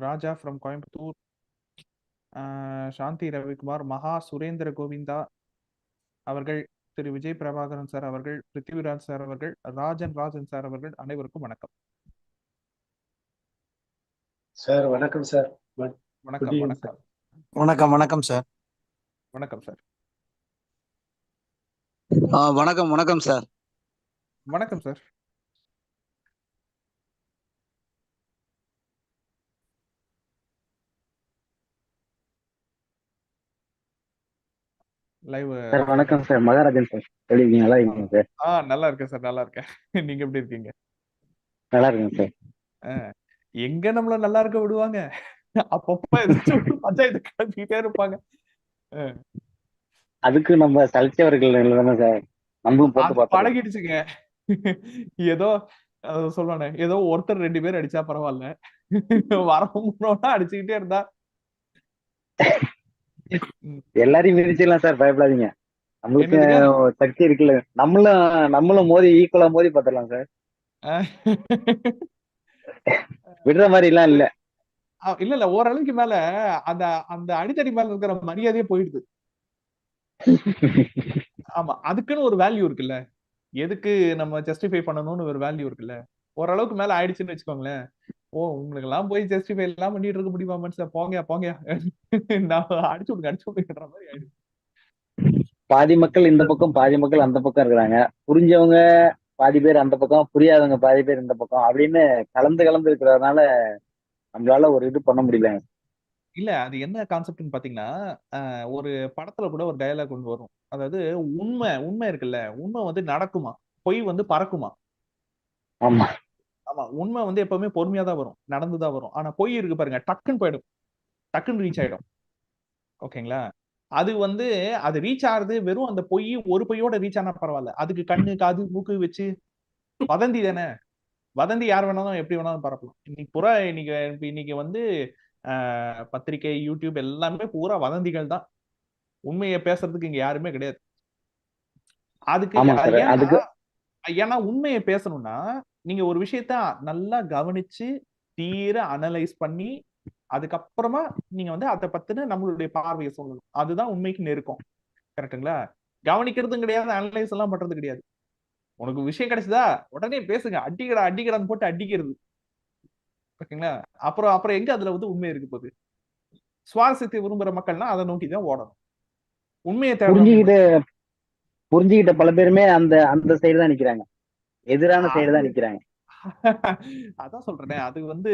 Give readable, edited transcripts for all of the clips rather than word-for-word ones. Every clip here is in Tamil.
ராஜா ஃப்ரம் கோயம்புத்தூர், சாந்தி ரவிக்குமார், மகா சுரேந்திர கோவிந்தா அவர்கள், திரு விஜய் பிரபாகரன் சார் அவர்கள், பிருத்திவிராஜ் சார் அவர்கள், ராஜன் சார் அவர்கள், அனைவருக்கும் வணக்கம். சார் வணக்கம் சார். வணக்கம் வணக்கம் வணக்கம் வணக்கம் சார். வணக்கம் சார். வணக்கம் வணக்கம் சார். வணக்கம் சார். லைவ் சார் வணக்கம் சார். மகாராஜன் சார், எப்படி இருக்கீங்க? நல்லா இருக்கீங்க சார்? நல்லா இருக்கேன் சார், நல்லா இருக்கேன். நீங்க எப்படி இருக்கீங்க? நல்லா இருக்கேன் சார். எங்க நம்மள நல்லா இருக்க விடுவாங்க? அப்பப்ப ஏதாச்சும் பஞ்சாயத்து கிளப்பிக்கிட்டே இருப்பாங்க. அதுக்கு நம்ம சலிச்சவர்கள் தானே சார், நம்மளும் போட்டு பார்த்தோம். பழகிடுச்சுங்க. ஏதோ சொல்லுவானே, ஏதோ ஒருத்தர் 2 பேர் அடிச்சா பரவாயில்ல, வரமுன்னா அடிச்சுக்கிட்டே இருந்தா எல்லாரையும் மிதிச்சிடலாம் சார், பயப்படாதீங்க. நம்மளுக்கு சக்தி இருக்குல்ல, நம்மளும் மோதி ஈக்குவலா மோதி பார்த்துடலாம் சார். விடுற மாதிரி எல்லாம் இல்ல. இல்ல ஓரளவுக்கு மேல அந்த அந்த அடித்தடி மேல இருக்கிற மரியாதையே போயிடுது. ஆமா, அதுக்குன்னு ஒரு வேல்யூ இருக்குல்ல, எதுக்கு நம்ம ஜஸ்டிஃபை பண்ணணும்னு ஒரு வேல்யூ இருக்குல்ல. ஓரளவுக்கு மேல ஆயிடுச்சுன்னு வச்சுக்கோங்களேன், உங்களுக்கு எல்லாம் போய் ஜஸ்டிஃபை எல்லாம் பண்ணிட்டு இருக்க முடியுமா மனுஷன், போங்க போங்க, நான் அடிச்சு விடுங்கிற மாதிரி ஆயிடுச்சு. பாதி மக்கள் இந்த பக்கம், பாதி மக்கள் அந்த பக்கம் இருக்கிறாங்க. புரிஞ்சவங்க பாதி பேர் அந்த பக்கம், புரியாதவங்க பாதி பேர் இந்த பக்கம் அப்படின்னு கலந்து இருக்கிறதுனால நம்மளால ஒரு இது பண்ண முடியல. இல்ல, அது என்ன கான்செப்ட்னு பாத்தீங்கன்னா, ஒரு படத்துல கூட ஒரு டயலாக் கொண்டு வரும். அதாவது உண்மை இருக்குல்ல, உண்மை வந்து நடக்குமா, பொய் வந்து பறக்குமா. ஆமா ஆமா, உண்மை வந்து எப்பவுமே பொறுமையா தான் வரும், நடந்துதான் வரும். ஆனா பொய் இருக்கு பாருங்க, டக்குன்னு போயிடும், டக்குன்னு ரீச் ஆயிடும். ஓகேங்களா? அது வந்து அது ரீச் ஆகுறது வெறும் அந்த பொய் ஒரு பொய்யோட ரீச் ஆனா பரவாயில்ல, அதுக்கு கண்ணு காது மூக்கு வச்சு வதந்தி தானே. வதந்தி யார் வேணாலும் எப்படி வேணாலும் பரப்பலாம். இன்னைக்கு வந்து பத்திரிகை, யூடியூப் எல்லாமே பூரா வதந்திகள் தான். உண்மையை பேசுறதுக்கு இங்க யாருமே கிடையாது. அதுக்கு ஏன்னா உண்மையை பேசணும்னா நீங்க ஒரு விஷயத்த நல்லா கவனிச்சு தீர அனலைஸ் பண்ணி அதுக்கப்புறமா நீங்க வந்து அதை பத்தின நம்மளுடைய பார்வையை சொல்லணும். அதுதான் உண்மைக்கு நெருக்கம். கரெக்டுங்களா? கவனிக்கிறதும் கிடையாது, அனலைஸ் எல்லாம் பண்றது கிடையாது. உனக்கு விஷயம் கிடைச்சதா உடனே பேசுங்க, அடிக்கடான்னு போட்டு அடிக்கிறது. ஓகேங்களா? அப்புறம் எங்க அதுல வந்து உண்மை இருக்கு போகுது? சுவாரஸ்யத்தை விரும்புற மக்கள்னா அதை நோக்கிதான் ஓடணும். உண்மையை புரிஞ்சுக்கிட்ட பல பேருமே அந்த அந்த சைடு தான் நிக்கிறாங்க, எதிரான சைடு தான் நிக்கிறாங்க. அதான் சொல்றேனே, அது வந்து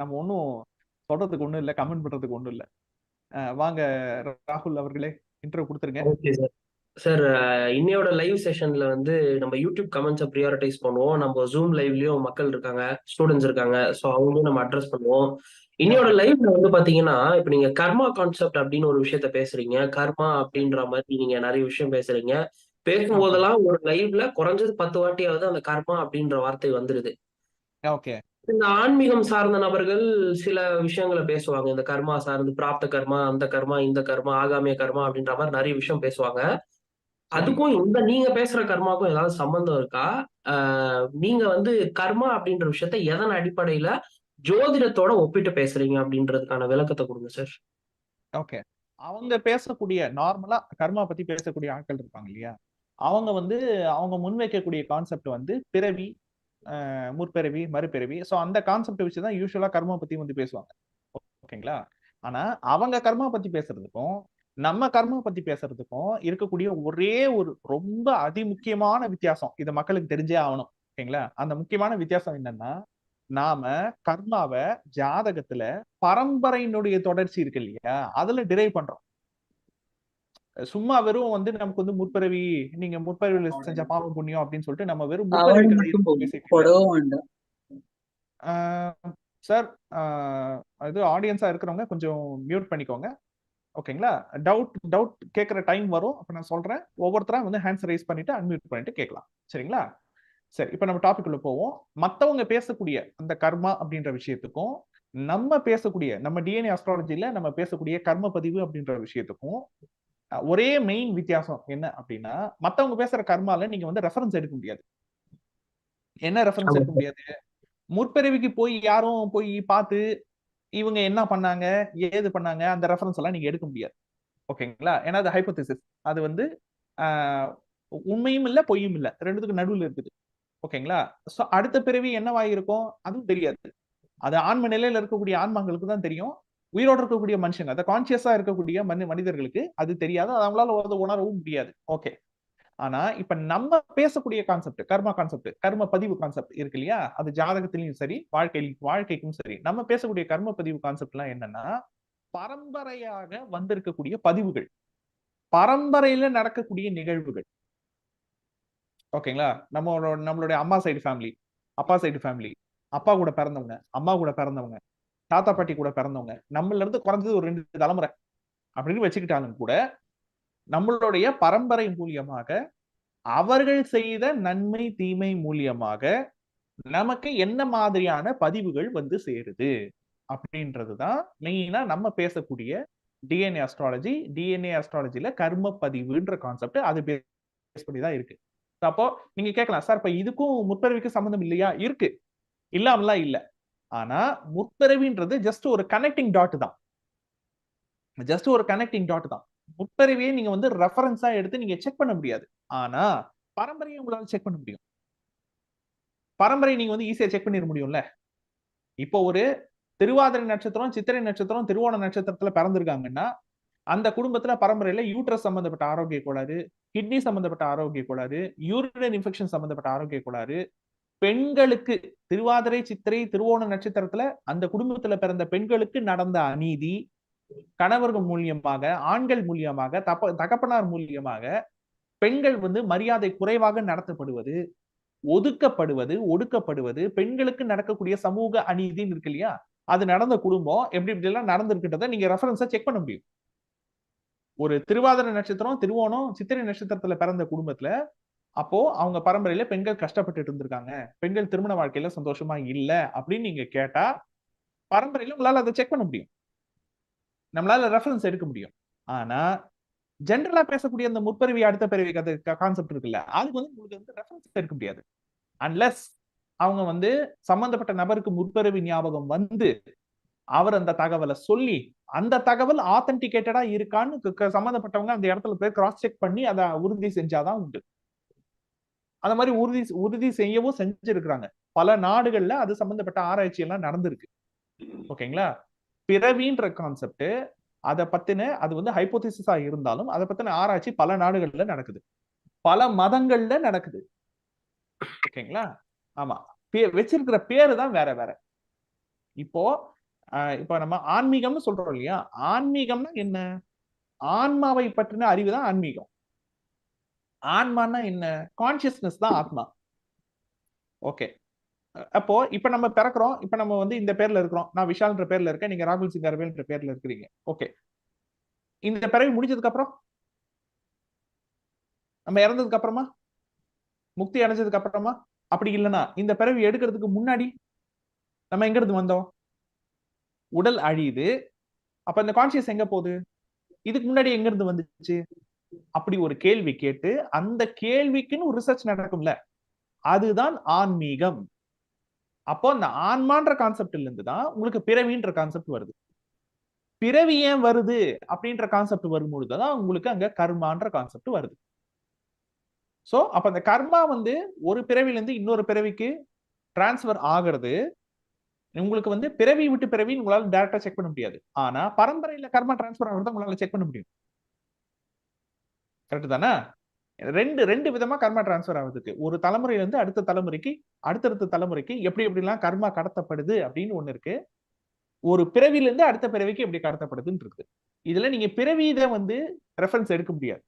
நம்ம ஒன்னும் சொல்றதுக்கு ஒண்ணும் இல்ல, கமெண்ட் பண்றதுக்கு ஒண்ணும் இல்ல. வாங்க ராகுல் அவர்களே, இன்ட்ரோ கொடுத்துருங்க. Okay sir. சார், இன்னையோட லைவ் செஷன்ல வந்து நம்ம யூடியூப் கமெண்ட்ஸை ப்ரியாரிட்டைஸ் பண்ணுவோம். நம்ம ஜூம் லைவ்லயும் மக்கள் இருக்காங்க, ஸ்டூடெண்ட்ஸ் இருக்காங்க, ஸோ அவங்களையும் நம்ம அட்ரஸ் பண்ணுவோம். இன்னையோட லைவ்ல வந்து பாத்தீங்கன்னா, இப்ப நீங்க கர்மா கான்செப்ட் அப்படின்னு ஒரு விஷயத்த பேசுறீங்க, கர்மா அப்படின்ற மாதிரி நீங்க நிறைய விஷயம் பேசுறீங்க. பேசும்போதெல்லாம் ஒரு லைவ்ல குறைஞ்சது 10 வாட்டியாவது அந்த கர்மா அப்படின்ற வார்த்தை வந்துருது. ஓகே. இந்த ஆன்மீகம் சார்ந்த நபர்கள் சில விஷயங்களை பேசுவாங்க, இந்த கர்மா சார்ந்து, பிராப்த கர்மா, அந்த கர்மா, இந்த கர்மா, ஆகாமிய கர்மா அப்படின்ற மாதிரி நிறைய விஷயம் பேசுவாங்க. அதுக்கும் இந்த நீங்க பேசுற கர்மாக்கும் ஏதாவது சம்பந்தம் இருக்கா? நீங்க வந்து கர்மா அப்படின்ற விஷயத்த எதன் அடிப்படையில ஜோதிடத்தோட ஒப்பிட்டு பேசுறீங்க அப்படின்றதுக்கான விளக்கத்தை கொடுங்க சார். ஓகே. அவங்க பேசக்கூடிய நார்மலா கர்மா பத்தி பேசக்கூடிய ஆட்கள் இருப்பாங்க இல்லையா, அவங்க வந்து அவங்க முன்வைக்கக்கூடிய கான்செப்ட் வந்து பிறவி, முற்பிறவி, மறுபிறவி. ஸோ அந்த கான்செப்ட் வச்சுதான் யூஸ்வலா கர்மா பத்தி வந்து பேசுவாங்க. ஓகேங்களா? ஆனா அவங்க கர்மா பத்தி பேசுறதுக்கும் நம்ம கர்மா பத்தி பேசுறதுக்கும் இருக்கக்கூடிய ஒரே ஒரு ரொம்ப அதிமுக்கியமான வித்தியாசம், இதை மக்களுக்கு தெரிஞ்சே ஆகணும். ஓகேங்களா? அந்த முக்கியமான வித்தியாசம் என்னன்னா, நாம கர்மாவை ஜாதகத்துல பரம்பரையினுடைய தொடர்ச்சி இருக்கு இல்லையா, அதுல டிரைவ் பண்றோம். சும்மா வெறும் வந்து நமக்கு வந்து முற்பிறவி, நீங்க முற்பிறவில செஞ்ச பாவம் புண்ணியம் அப்படின்னு சொல்லிட்டு நம்ம வெறும் சார், இது ஆடியன்ஸா இருக்கிறவங்க கொஞ்சம் மியூட் பண்ணிக்கோங்க. ஓகேங்களா? டவுட் கேட்கிற டைம் வரும், அப்ப நான் சொல்றேன், ஒவ்வொருத்தரா வந்து ஹேண்ட்ஸ் ரைஸ் பண்ணிட்டு அன்மியூட் பண்ணிட்டு கேட்கலாம். சரிங்களா? சரி, இப்ப நம்ம டாபிக் உள்ள போவோம். மத்தவங்க பேசக்கூடிய அந்த கர்மா அப்படின்ற விஷயத்துக்கும் நம்ம பேசக்கூடிய நம்ம டிஎன்ஏ அஸ்ட்ராலஜில நம்ம பேசக்கூடிய கர்ம பதிவு அப்படின்ற விஷயத்துக்கும் ஒரே மெயின் வித்தியாசம் என்ன அப்படின்னா, மத்தவங்க பேசுற கர்மால நீங்க வந்து ரெஃபரன்ஸ் எடுக்க முடியாது. என்ன ரெஃபரன்ஸ் எடுக்க முடியாது? முற்பிறவிக்கு போய் யாரும் போய் பார்த்து இவங்க என்ன பண்ணாங்க, ஏது பண்ணாங்க, அந்த ரெஃபரன்ஸ் எல்லாம் நீங்க எடுக்க முடியாது. ஓகேங்களா? ஏன்னா அது ஹைபோதேசிஸ். அது வந்து ஆஹ், உண்மையும் இல்ல, பொய்யும் இல்ல, ரெண்டுத்துக்கு நடுவுல இருக்குது. ஓகேங்களா? சோ அடுத்த பிறவி என்னவாயிருக்கும் அதுவும் தெரியாது. அது ஆன்ம நிலையில இருக்கக்கூடிய ஆன்மாங்களுக்கு தான் தெரியும். உயிரோட இருக்கக்கூடிய மனுஷங்க, அந்த கான்சியஸா இருக்கக்கூடிய மனிதர்களுக்கு அது தெரியாது. அது அவங்களால அதை உணரவும் முடியாது. ஓகே. ஆனா இப்ப நம்ம பேசக்கூடிய கான்செப்ட், கர்மா கான்செப்ட், கர்ம பதிவு கான்செப்ட் இருக்கு இல்லையா? அது ஜாதகத்திலயும் சரி, வாழ்க்கைக்கும் சரி, நம்ம பேசக்கூடிய கர்ம பதிவு கான்செப்ட் எல்லாம் என்னன்னா, பரம்பரையாக வந்திருக்கக்கூடிய பதிவுகள், பரம்பரையில நடக்கக்கூடிய நிகழ்வுகள். ஓகேங்களா? நம்மளுடைய அம்மா சைடு ஃபேமிலி, அப்பா சைடு ஃபேமிலி, அப்பா கூட பிறந்தவங்க, அம்மா கூட பிறந்தவங்க, தாத்தா பாட்டி கூட பிறந்தவங்க, நம்மள இருந்து குறைஞ்சது ஒரு 2 தலைமுறை அப்படின்னு வச்சுக்கிட்டாலும் கூட, நம்மளுடைய பரம்பரை மூலியமாக அவர்கள் செய்த நன்மை தீமை மூலியமாக நமக்கு என்ன மாதிரியான பதிவுகள் வந்து சேருது அப்படின்றதுதான் மெயினா நம்ம பேசக்கூடிய டிஎன்ஏ அஸ்ட்ராலஜி. டிஎன்ஏ அஸ்ட்ராலஜில கர்ம பதிவுன்ற கான்செப்ட் அது பேஸ் பண்ணி தான் இருக்கு. அப்போ நீங்க கேட்கலாம், சார் இப்ப இதுக்கும் முற்பிறவிக்கும் சம்பந்தம் இல்லையா? இருக்கு, இல்லாமலாம் இல்ல. ஆனா முற்பிறவின்றது ஜஸ்ட் ஒரு கனெக்டிங் டாட் தான். ஜஸ்ட் ஒரு கனெக்டிங் டாட் தான். முற்பிறவியை நீங்க வந்து ரெஃபரன்ஸா எடுத்து நீங்க செக் பண்ண முடியாது. ஆனா பரம்பரையை உங்களால செக் பண்ண முடியும். பரம்பரை நீங்க வந்து ஈஸியா செக் பண்ணிட முடியும்ல. இப்போ ஒரு திருவாதிரை நட்சத்திரம், சித்திரை நட்சத்திரம், திருவோண நட்சத்திரத்துல பிறந்திருக்காங்கன்னா, அந்த குடும்பத்துல பரம்பரையில யூட்ரஸ் சம்பந்தப்பட்ட ஆரோக்கிய கோளாறு, கிட்னி சம்பந்தப்பட்ட ஆரோக்கிய கோளாறு, யூரினரி இன்ஃபெக்ஷன் சம்பந்தப்பட்ட ஆரோக்கிய கோளாறு, பெண்களுக்கு திருவாதிரை, சித்திரை, திருவோண நட்சத்திரத்துல அந்த குடும்பத்துல பிறந்த பெண்களுக்கு நடந்த அநீதி, கணவர்கள் மூலியமாக, ஆண்கள் மூலியமாக, தகப்பனார் மூலியமாக பெண்கள் வந்து மரியாதை குறைவாக நடத்தப்படுவது, ஒதுக்கப்படுவது, ஒடுக்கப்படுவது, பெண்களுக்கு நடக்கக்கூடிய சமூக அநீதின்னு இருக்கு இல்லையா? அது நடந்த குடும்பம் எப்படி இப்படி எல்லாம் நடந்திருக்கின்றத நீங்க ரெஃபரன்ஸா செக் பண்ண முடியும். ஒரு திருவாதிரை நட்சத்திரம், திருவோணம், சித்திரை நட்சத்திரத்துல பிறந்த குடும்பத்துல அப்போ அவங்க பரம்பரையில பெண்கள் கஷ்டப்பட்டு இருந்திருக்காங்க, பெண்கள் திருமண வாழ்க்கையில சந்தோஷமா இல்ல அப்படின்னு நீங்க கேட்டா பரம்பரையில உங்களால அதை செக் பண்ண முடியும். நம்மளால ரெஃபரன்ஸ் எடுக்க முடியும். ஆனா ஜென்ரலா பேசக்கூடிய அந்த முற்பிறவி அடுத்த பிறவி கான்செப்ட் இருக்குல்ல, அதுக்கு வந்து உங்களுக்கு வந்து ரெஃபரன்ஸ் எடுக்க முடியாது. அன்லெஸ் அவங்க வந்து சம்பந்தப்பட்ட நபருக்கு முற்பிறவி ஞாபகம் வந்து அவர் அந்த தகவலை சொல்லி அந்த தகவல் ஆத்தென்டிகேட்டடா இருக்கான்னு சம்பந்தப்பட்டவங்க அந்த இடத்துல போய் கிராஸ் செக் பண்ணி அதை உறுதி செஞ்சாதான் உண்டு. அந்த மாதிரி உறுதி செய்யவும் செஞ்சிருக்கிறாங்க. பல நாடுகள்ல அது சம்பந்தப்பட்ட ஆராய்ச்சி எல்லாம் நடந்திருக்கு. ஓகேங்களா? பிறவின்ற கான்செப்ட் அதை பத்தின அது வந்து ஹைபோதிசிஸா இருந்தாலும் அதை பத்தின ஆராய்ச்சி பல நாடுகள்ல நடக்குது, பல மதங்கள்ல நடக்குது. ஓகேங்களா? ஆமா, வச்சிருக்கிற பேரு தான் வேற வேற. இப்போ இப்ப நம்ம ஆன்மீகம்னு சொல்றோம் இல்லையா? ஆன்மீகம்னா என்ன? ஆன்மாவை பற்றின அறிவு தான் ஆன்மீகம். ஆன்மான்னா என்ன? கான்சியஸ்னஸ் தான் ஆத்மா. ஓகே. அப்போ இப்ப நம்ம பிறக்கிறோம், இப்ப நம்ம வந்து இந்த பேர்ல இருக்கிறோம். நான் விஷால்ன்ற பேர்ல இருக்கேன், நீங்க ராகுல் சிங்காரவேல்ன்ற பேர்ல இருக்கிறீங்க. ஓகே. இந்த பிறவி முடிஞ்சதுக்கு அப்புறம், நம்ம இறந்ததுக்கு அப்புறமா, முக்தி அடைஞ்சதுக்கு அப்புறமா, அப்படி இல்லைன்னா இந்த பிறவி எடுக்கிறதுக்கு முன்னாடி நம்ம எங்க இருந்து வந்தோம்? உடல் அழியுது. அப்ப இந்த கான்சியஸ் எங்க போகுது? இதுக்கு முன்னாடி எங்க இருந்து வந்துச்சு? அப்படி ஒரு கேள்வி கேட்டு அந்த கேள்விக்குன்னு ஒரு ரிசர்ச் நடக்கும்ல, அதுதான் ஆன்மீகம். அப்போ அந்த ஆன்மான்ற கான்செப்ட்ல இருந்து தான் உங்களுக்கு பிறவின்ற கான்செப்ட் வருது. பிறவி ஏன் வருது அப்படின்ற கான்செப்ட் வரும்பொழுதுதான் உங்களுக்கு அங்க கர்மான்ற கான்செப்ட் வருது. சோ அப்ப அந்த கர்மா வந்து ஒரு பிறவில இருந்து இன்னொரு பிறவிக்கு டிரான்ஸ்பர் ஆகிறது. உங்களுக்கு வந்து பிறவி விட்டு பிறவி உங்களால டைரக்டா செக் பண்ண முடியாது. ஆனா பரம்பரையில கர்மா டிரான்ஸ்பர் ஆகிறத உங்களால செக் பண்ண முடியும். கரெக்ட் தானே? ரெண்டு விதமா கர்மா டிரான்ஸ்பர் ஆகுதுக்கு. ஒரு தலைமுறையில இருந்து அடுத்த தலைமுறைக்கு, அடுத்தடுத்த தலைமுறைக்கு எப்படி எப்படிலாம் கர்மா கடத்தப்படுது அப்படின்னு ஒண்ணு இருக்கு. ஒரு பிறவில இருந்து அடுத்த பிறவிக்கு எப்படி கடத்தப்படுதுன்னு இருக்கு. இதுல நீங்க பிறவி இதை வந்து ரெஃபரன்ஸ் எடுக்க முடியாது.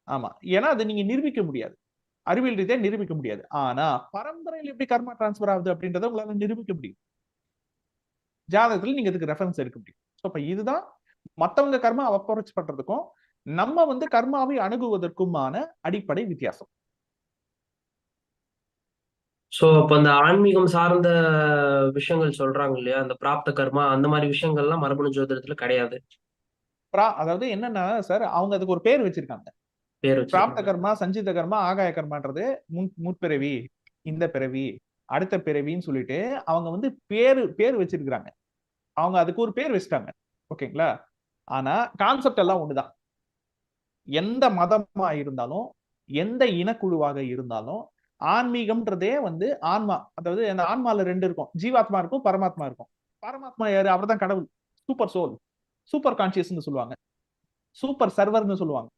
ஆமா, ஏன்னா அது நீங்க நிரூபிக்க முடியாது, அறிவியல் ரீதியா நிரூபிக்க முடியாது. ஆனா பரம்பரையில் எப்படி கர்மா டிரான்ஸ்பர் ஆகுது அப்படின்றத உங்களால நிரூபிக்க முடியும். ஜாதகத்துல நீங்க இதுக்கு ரெஃபரன்ஸ் எடுக்க முடியும். அப்ப இதுதான் மத்தவங்க கர்மா அப்ரோச் பண்றதுக்கும் நம்ம வந்து கர்மாவை அணுகுவதற்குமான அடிப்படை வித்தியாசம். சோ அப்ப அந்த ஆன்மீகம் சார்ந்த விஷயங்கள் சொல்றாங்க இல்லையா, அந்த பிராப்த கர்மா அந்த மாதிரி விஷயங்கள்லாம் மரபணு ஜோதிடத்துல கிடையாது. அதாவது என்னன்னா சார், அவங்க அதுக்கு ஒரு பேர் வச்சிருக்காங்க. பேர் பிராப்த வச்சிருக்காங்க. கர்மா, சஞ்சித கர்மா, ஆகாய கர்மான்றது முற்பிறவி, இந்த பிறவி, அடுத்த பிறவின்னு சொல்லிட்டு அவங்க வந்து பேரு வச்சிருக்காங்க. அவங்க அதுக்கு ஒரு பேர் வச்சுட்டாங்க. ஓகேங்களா? ஆனா கான்செப்ட் எல்லாம் ஒண்ணுதான். எந்த மதமா இருந்தாலும், எந்த இனக்குழுவாக இருந்தாலும், ஆன்மீகம்ன்றதே வந்து ஆன்மா. அதாவது அந்த ஆன்மால 2 இருக்கும். ஜீவாத்மா இருக்கும், பரமாத்மா இருக்கும். பரமாத்மா யாரு? அவர்தான் கடவுள். Super soul. சூப்பர் கான்ஷியஸ்னு சொல்லுவாங்க. சூப்பர் சர்வர்னு சொல்லுவாங்க.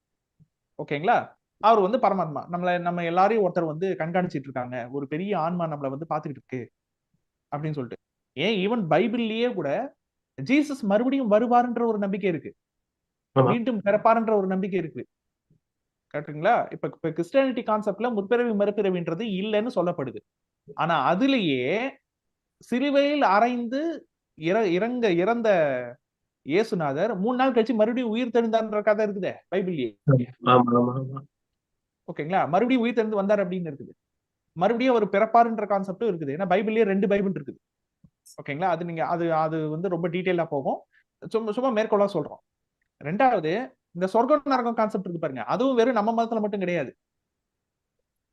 ஓகேங்களா? அவர் வந்து பரமாத்மா. நம்ம எல்லாரையும் ஒருத்தர் வந்து கண்காணிச்சிட்டு இருக்காங்க. ஒரு பெரிய ஆன்மா நம்மள வந்து பார்த்துக்கிட்டு இருக்கு அப்படின்னு சொல்லிட்டு. ஏன் ஈவன் பைபிள்லயே கூட ஜீசஸ் மறுபடியும் வருவாருன்ற ஒரு நம்பிக்கை இருக்கு. ஆமா. மீண்டும் பிறப்பாருன்ற ஒரு நம்பிக்கை இருக்கு. கரெக்ட்டுங்களா? இப்ப கிறிஸ்டியானிட்டி கான்செப்ட்ல முற்பிறவி மறுபிறவின்றது இல்லைன்னு சொல்லப்படுது. ஆனா அதுலயே சிலுவையில் அறைந்து இறந்த இயேசுநாதர் 3 நாள் கழிச்சு மறுபடியும் உயிர் தெழுந்தார்ன்ற கதை இருக்குதே பைபிள்லயே. ஆமா ஆமா ஆமா. ஓகேங்களா? மறுபடியும் உயிர் தெழுந்து வந்தார் அப்படின்னு இருக்குது. மறுபடியும் அவர் பிறப்பாருன்ற கான்செப்டும் இருக்குது. ஏன்னா பைபிள்லயே 2 பைபிள் இருக்குது. ஓகேங்களா? அது நீங்க அது வந்து ரொம்ப டீடைலா போகும். சும்மா மேற்கோளா சொல்றோம். 2வது இந்த சொர்க்கம் நரகம் கான்செப்ட் இருக்கு பாருங்க. அதுவும் வெறும் நம்ம மதத்துல மட்டும் கிடையாது.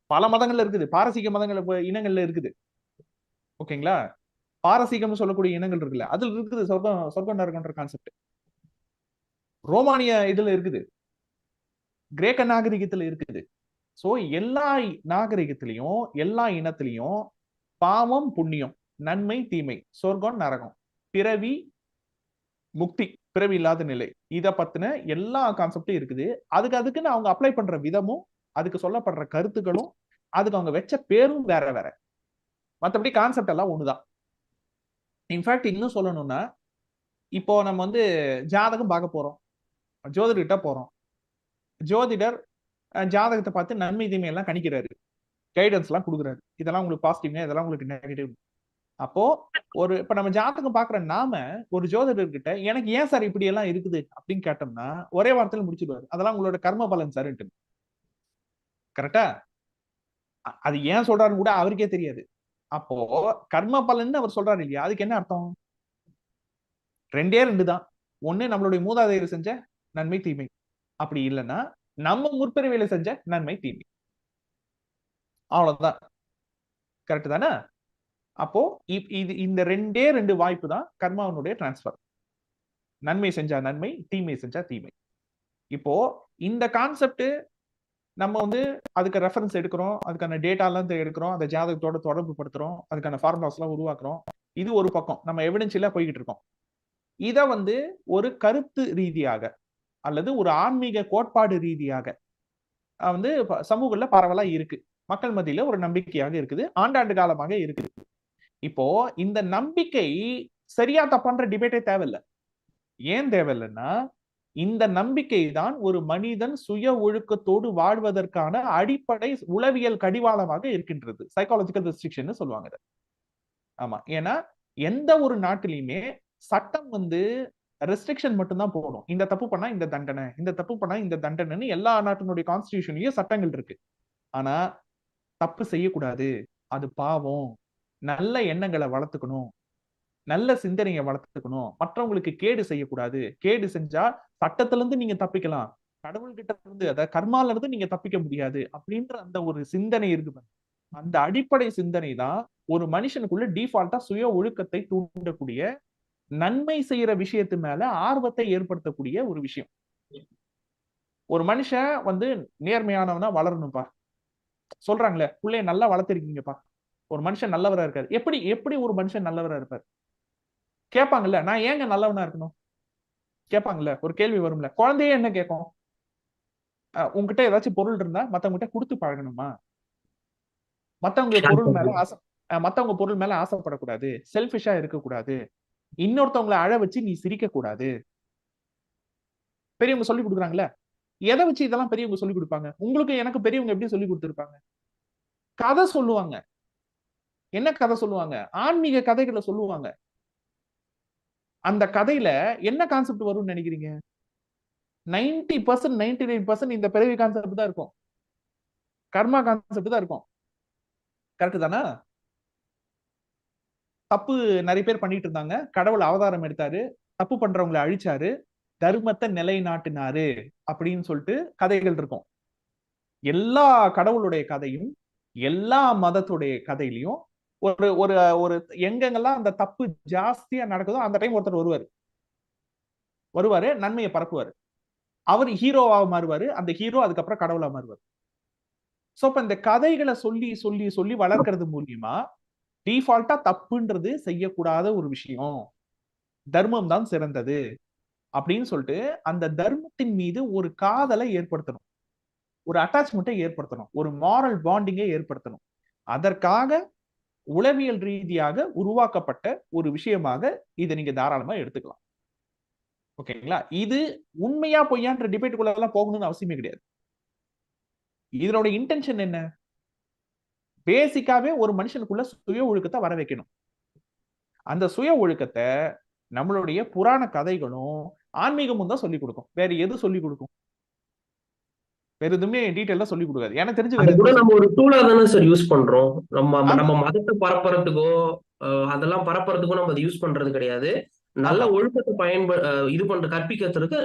பல மதங்கள்ல இருக்குது. பாரசீக மதங்கள் இனங்கள்ல இருக்குது. ஓகேங்களா? பாரசீகம்னு சொல்லக்கூடிய இனங்கள் இருக்குல்ல, அதுல இருக்குது சொர்க்கம் நரகம்ன்ற கான்செப்ட். ரோமானிய இதுல இருக்குது. கிரேக்க நாகரிகத்துல இருக்குது. சோ எல்லா நாகரிகத்திலையும் எல்லா இனத்திலையும் பாவம் புண்ணியம், நன்மை தீமை, சொர்க்கம் நரகம், பிறவி முக்தி, பிறவி இல்லாத நிலை, இத பத்தின எல்லா கான்செப்டும் இருக்குது. அதுக்குன்னு அவங்க அப்ளை பண்ற விதமும், அதுக்கு சொல்லப்படுற கருத்துக்களும், அதுக்கு அவங்க வச்ச பேரும் வேற வேற. மத்தபடி கான்செப்ட் எல்லாம் ஒண்ணுதான். இன்ஃபேக்ட் இன்னும் சொல்லணும்னா, இப்போ நம்ம வந்து ஜாதகம் பார்க்க போறோம். ஜோதிடர்கிட்ட போறோம். ஜோதிடர் ஜாதகத்தை பார்த்து நன்மை தீமை எல்லாம் கணிக்கிறாரு. கைடன்ஸ் எல்லாம் கொடுக்குறாரு. இதெல்லாம் உங்களுக்கு பாசிட்டிவ்ங்க, இதெல்லாம் உங்களுக்கு நெகட்டிவ். அப்போ இப்ப நம்ம ஜாதகம் பாக்குற நாம ஒரு ஜோதிடர்கிட்ட எனக்கு ஏன் சார் இப்படி எல்லாம் இருக்குது அப்படின்னு கேட்டோம்னா ஒரே வார்த்தையில முடிச்சிடுவாரு. அதெல்லாம் உங்களோட கர்ம பலன் சார். கரெக்டா? அது ஏன் சொல்றாருன்னு கூட அவருக்கே தெரியாது. அப்போ கர்ம பலன் அவர் சொல்றாரு இல்லையா, அதுக்கு என்ன அர்த்தம்? 2 தான். ஒண்ணு நம்மளுடைய மூதாதையர் செஞ்ச நன்மை தீமை, அப்படி இல்லைன்னா நம்ம முற்பிறவியில செஞ்ச நன்மை தீமை. அவ்வளவுதான். கரெக்ட் தானே? அப்போ இது இந்த 2 வாய்ப்பு தான் கர்மாவனுடைய டிரான்ஸ்பர். நன்மை செஞ்சா நன்மை, தீமை செஞ்சா தீமை. இப்போ இந்த கான்செப்ட் நம்ம வந்து அதுக்கு ரெஃபரன்ஸ் எடுக்கிறோம், அதுக்கான டேட்டா எல்லாம் எடுக்கிறோம், அந்த ஜாதகத்தோட தொடர்பு படுத்துறோம், அதுக்கான ஃபார்முலாஸ் எல்லாம் உருவாக்குறோம். இது ஒரு பக்கம் நம்ம எவிடன்ஸ்ல போய்கிட்டு இருக்கோம். இத வந்து ஒரு கருத்து ரீதியாக அல்லது ஒரு ஆன்மீக கோட்பாடு ரீதியாக வந்து சமூகத்துல பரவலா இருக்கு. மக்கள் மத்தியில ஒரு நம்பிக்கையாக இருக்குது. ஆண்டாண்டு காலமாக இருக்குது. இப்போ இந்த நம்பிக்கை சரியா தப்பான்ற டிபேட்டே தேவையில்லை. ஏன் தேவையில்லைன்னா இந்த நம்பிக்கை தான் ஒரு மனிதன் சுய ஒழுக்கத்தோடு வாழ்வதற்கான அடிப்படை உளவியல் கடிவாளமாக இருக்கின்றது. சைக்காலஜிக்கல் ரெஸ்ட்ரிக்ஷன் சொல்லுவாங்க. ஆமா. ஏன்னா எந்த ஒரு நாட்டிலையுமே சட்டம் வந்து ரெஸ்ட்ரிக்ஷன் மட்டும்தான் போடும். இந்த தப்பு பண்ணா இந்த தண்டனை, இந்த தப்பு பண்ணா இந்த தண்டனைன்னு எல்லா நாட்டினுடைய கான்ஸ்டிடியூஷன்லயும் சட்டங்கள் இருக்கு. ஆனா தப்பு செய்யக்கூடாது, அது பாவம், நல்ல எண்ணங்களை வளர்த்துக்கணும், நல்ல சிந்தனையை வளர்த்துக்கணும், மற்றவங்களுக்கு கேடு செய்யக்கூடாது, கேடு செஞ்சா சட்டத்துல இருந்து நீங்க தப்பிக்கலாம், கடவுள்கிட்ட இருந்து அதாவது கர்மால இருந்து நீங்க தப்பிக்க முடியாது அப்படின்ற அந்த ஒரு சிந்தனை இருக்கு. அந்த அடிப்படை சிந்தனை தான் ஒரு மனுஷனுக்குள்ள டிஃபால்ட்டா சுய ஒழுக்கத்தை தூண்டக்கூடிய, நன்மை செய்யற விஷயத்து மேல ஆர்வத்தை ஏற்படுத்தக்கூடிய ஒரு விஷயம். ஒரு மனுஷன் வந்து நேர்மையானவனா வளரணும்பா சொல்றாங்களே, பிள்ளைய நல்லா வளர்த்திருக்கீங்கப்பா, ஒரு மனுஷன் நல்லவரா இருக்காரு. எப்படி ஒரு மனுஷன் நல்லவரா இருப்பார்? கேட்பாங்கல்ல, நான் ஏங்க நல்லவனா இருக்கணும் கேட்பாங்கல்ல, ஒரு கேள்வி வரும்ல. குழந்தையே என்ன கேட்கும்? உங்ககிட்ட ஏதாச்சும் பொருள் இருந்தா மத்தவங்க கொடுத்து பழகணுமா? மத்தவங்க பொருள் மேல ஆசைப்படக்கூடாது, செல்ஃபிஷா இருக்கக்கூடாது, இன்னொருத்தவங்களை அழ வச்சு நீ சிரிக்க கூடாது. பெரியவங்க சொல்லி கொடுக்குறாங்கல்ல. எதை வச்சு இதெல்லாம் பெரியவங்க சொல்லி கொடுப்பாங்க? உங்களுக்கு எனக்கு பெரியவங்க எப்படி சொல்லி கொடுத்திருப்பாங்க? கதை சொல்லுவாங்க. என்ன கதை சொல்லுவாங்க? ஆன்மீக கதைகளை சொல்லுவாங்க. அந்த கதையில என்ன கான்செப்ட் வரும்னு நினைக்கிறீங்க? 90% 99% இந்த பிறவி கான்செப்ட் தான் இருக்கும். கர்மா கான்செப்ட் தான் இருக்கும். கரெக்ட் தானே? தப்பு நிறைய பேர் பண்ணிட்டு இருந்தாங்க. கடவுள் அவதாரம் எடுத்தாரு, தப்பு பண்றவங்களை அழிச்சாரு, தர்மத்தை நிலைநாட்டினாரு அப்படின்னு சொல்லிட்டு கதைகள் இருக்கும். எல்லா கடவுளுடைய கதையும் எல்லா மதத்துடைய கதையிலையும் ஒரு ஒரு ஒரு எங்கெங்கெல்லாம் அந்த தப்பு ஜாஸ்தியா நடக்குதோ அந்த டைம் ஒருத்தர் வருவாரு, நன்மையை பரப்புவாரு. அவர் ஹீரோவா மாறுவாரு, அந்த ஹீரோ அதுக்கப்புறம் கடவுளா மாறுவாரு. சோ இப்ப இந்த கதைகளை சொல்லி சொல்லி சொல்லி வளர்க்கறது மூலியமா டிஃபால்ட்டா தப்புன்றது செய்யக்கூடாத ஒரு விஷயம், தர்மம் தான் சிறந்தது அப்படின்னு சொல்லிட்டு அந்த தர்மத்தின் மீது ஒரு காதலை ஏற்படுத்தணும், ஒரு அட்டாச்மெண்ட்டை ஏற்படுத்தணும், ஒரு மாரல் பாண்டிங்கை ஏற்படுத்தணும். அதற்காக உளவியல் ரீதியாக உருவாக்கப்பட்ட ஒரு விஷயமாக இதை நீங்க தாராளமா எடுத்துக்கலாம். ஓகேங்களா? இது உண்மையா பொய்யான்ற டிபேட்டுக்குள்ள எல்லாம் போகணும்னு அவசியமே கிடையாது. இதனோட இன்டென்ஷன் என்ன? பேசிக்காவே ஒரு மனுஷனுக்குள்ள சுய ஒழுக்கத்தை வர வைக்கணும். அந்த சுய ஒழுக்கத்தை நம்மளுடைய புராண கதைகளும் ஆன்மீகமும் தான் சொல்லிக் கொடுக்கும். வேற எது சொல்லிக் கொடுக்கும்? வேற எதுவுமே டீட்டெயிலா சொல்லிக் கொடுக்காது. எனக்கு தெரிஞ்சு வேற அது கூட எதுவும் நம்ம ஒரு டூலா தானே சார் யூஸ் பண்றோம். ஆமா நம்ம மதத்தை பரப்புறதுக்கோ அதெல்லாம் பரப்புறதுக்கோ நம்ம அதை யூஸ் பண்றது கிடையாது. நல்ல ஆமா. ஒழுக்கத்தை இது கற்பிக்கிறதுக்கு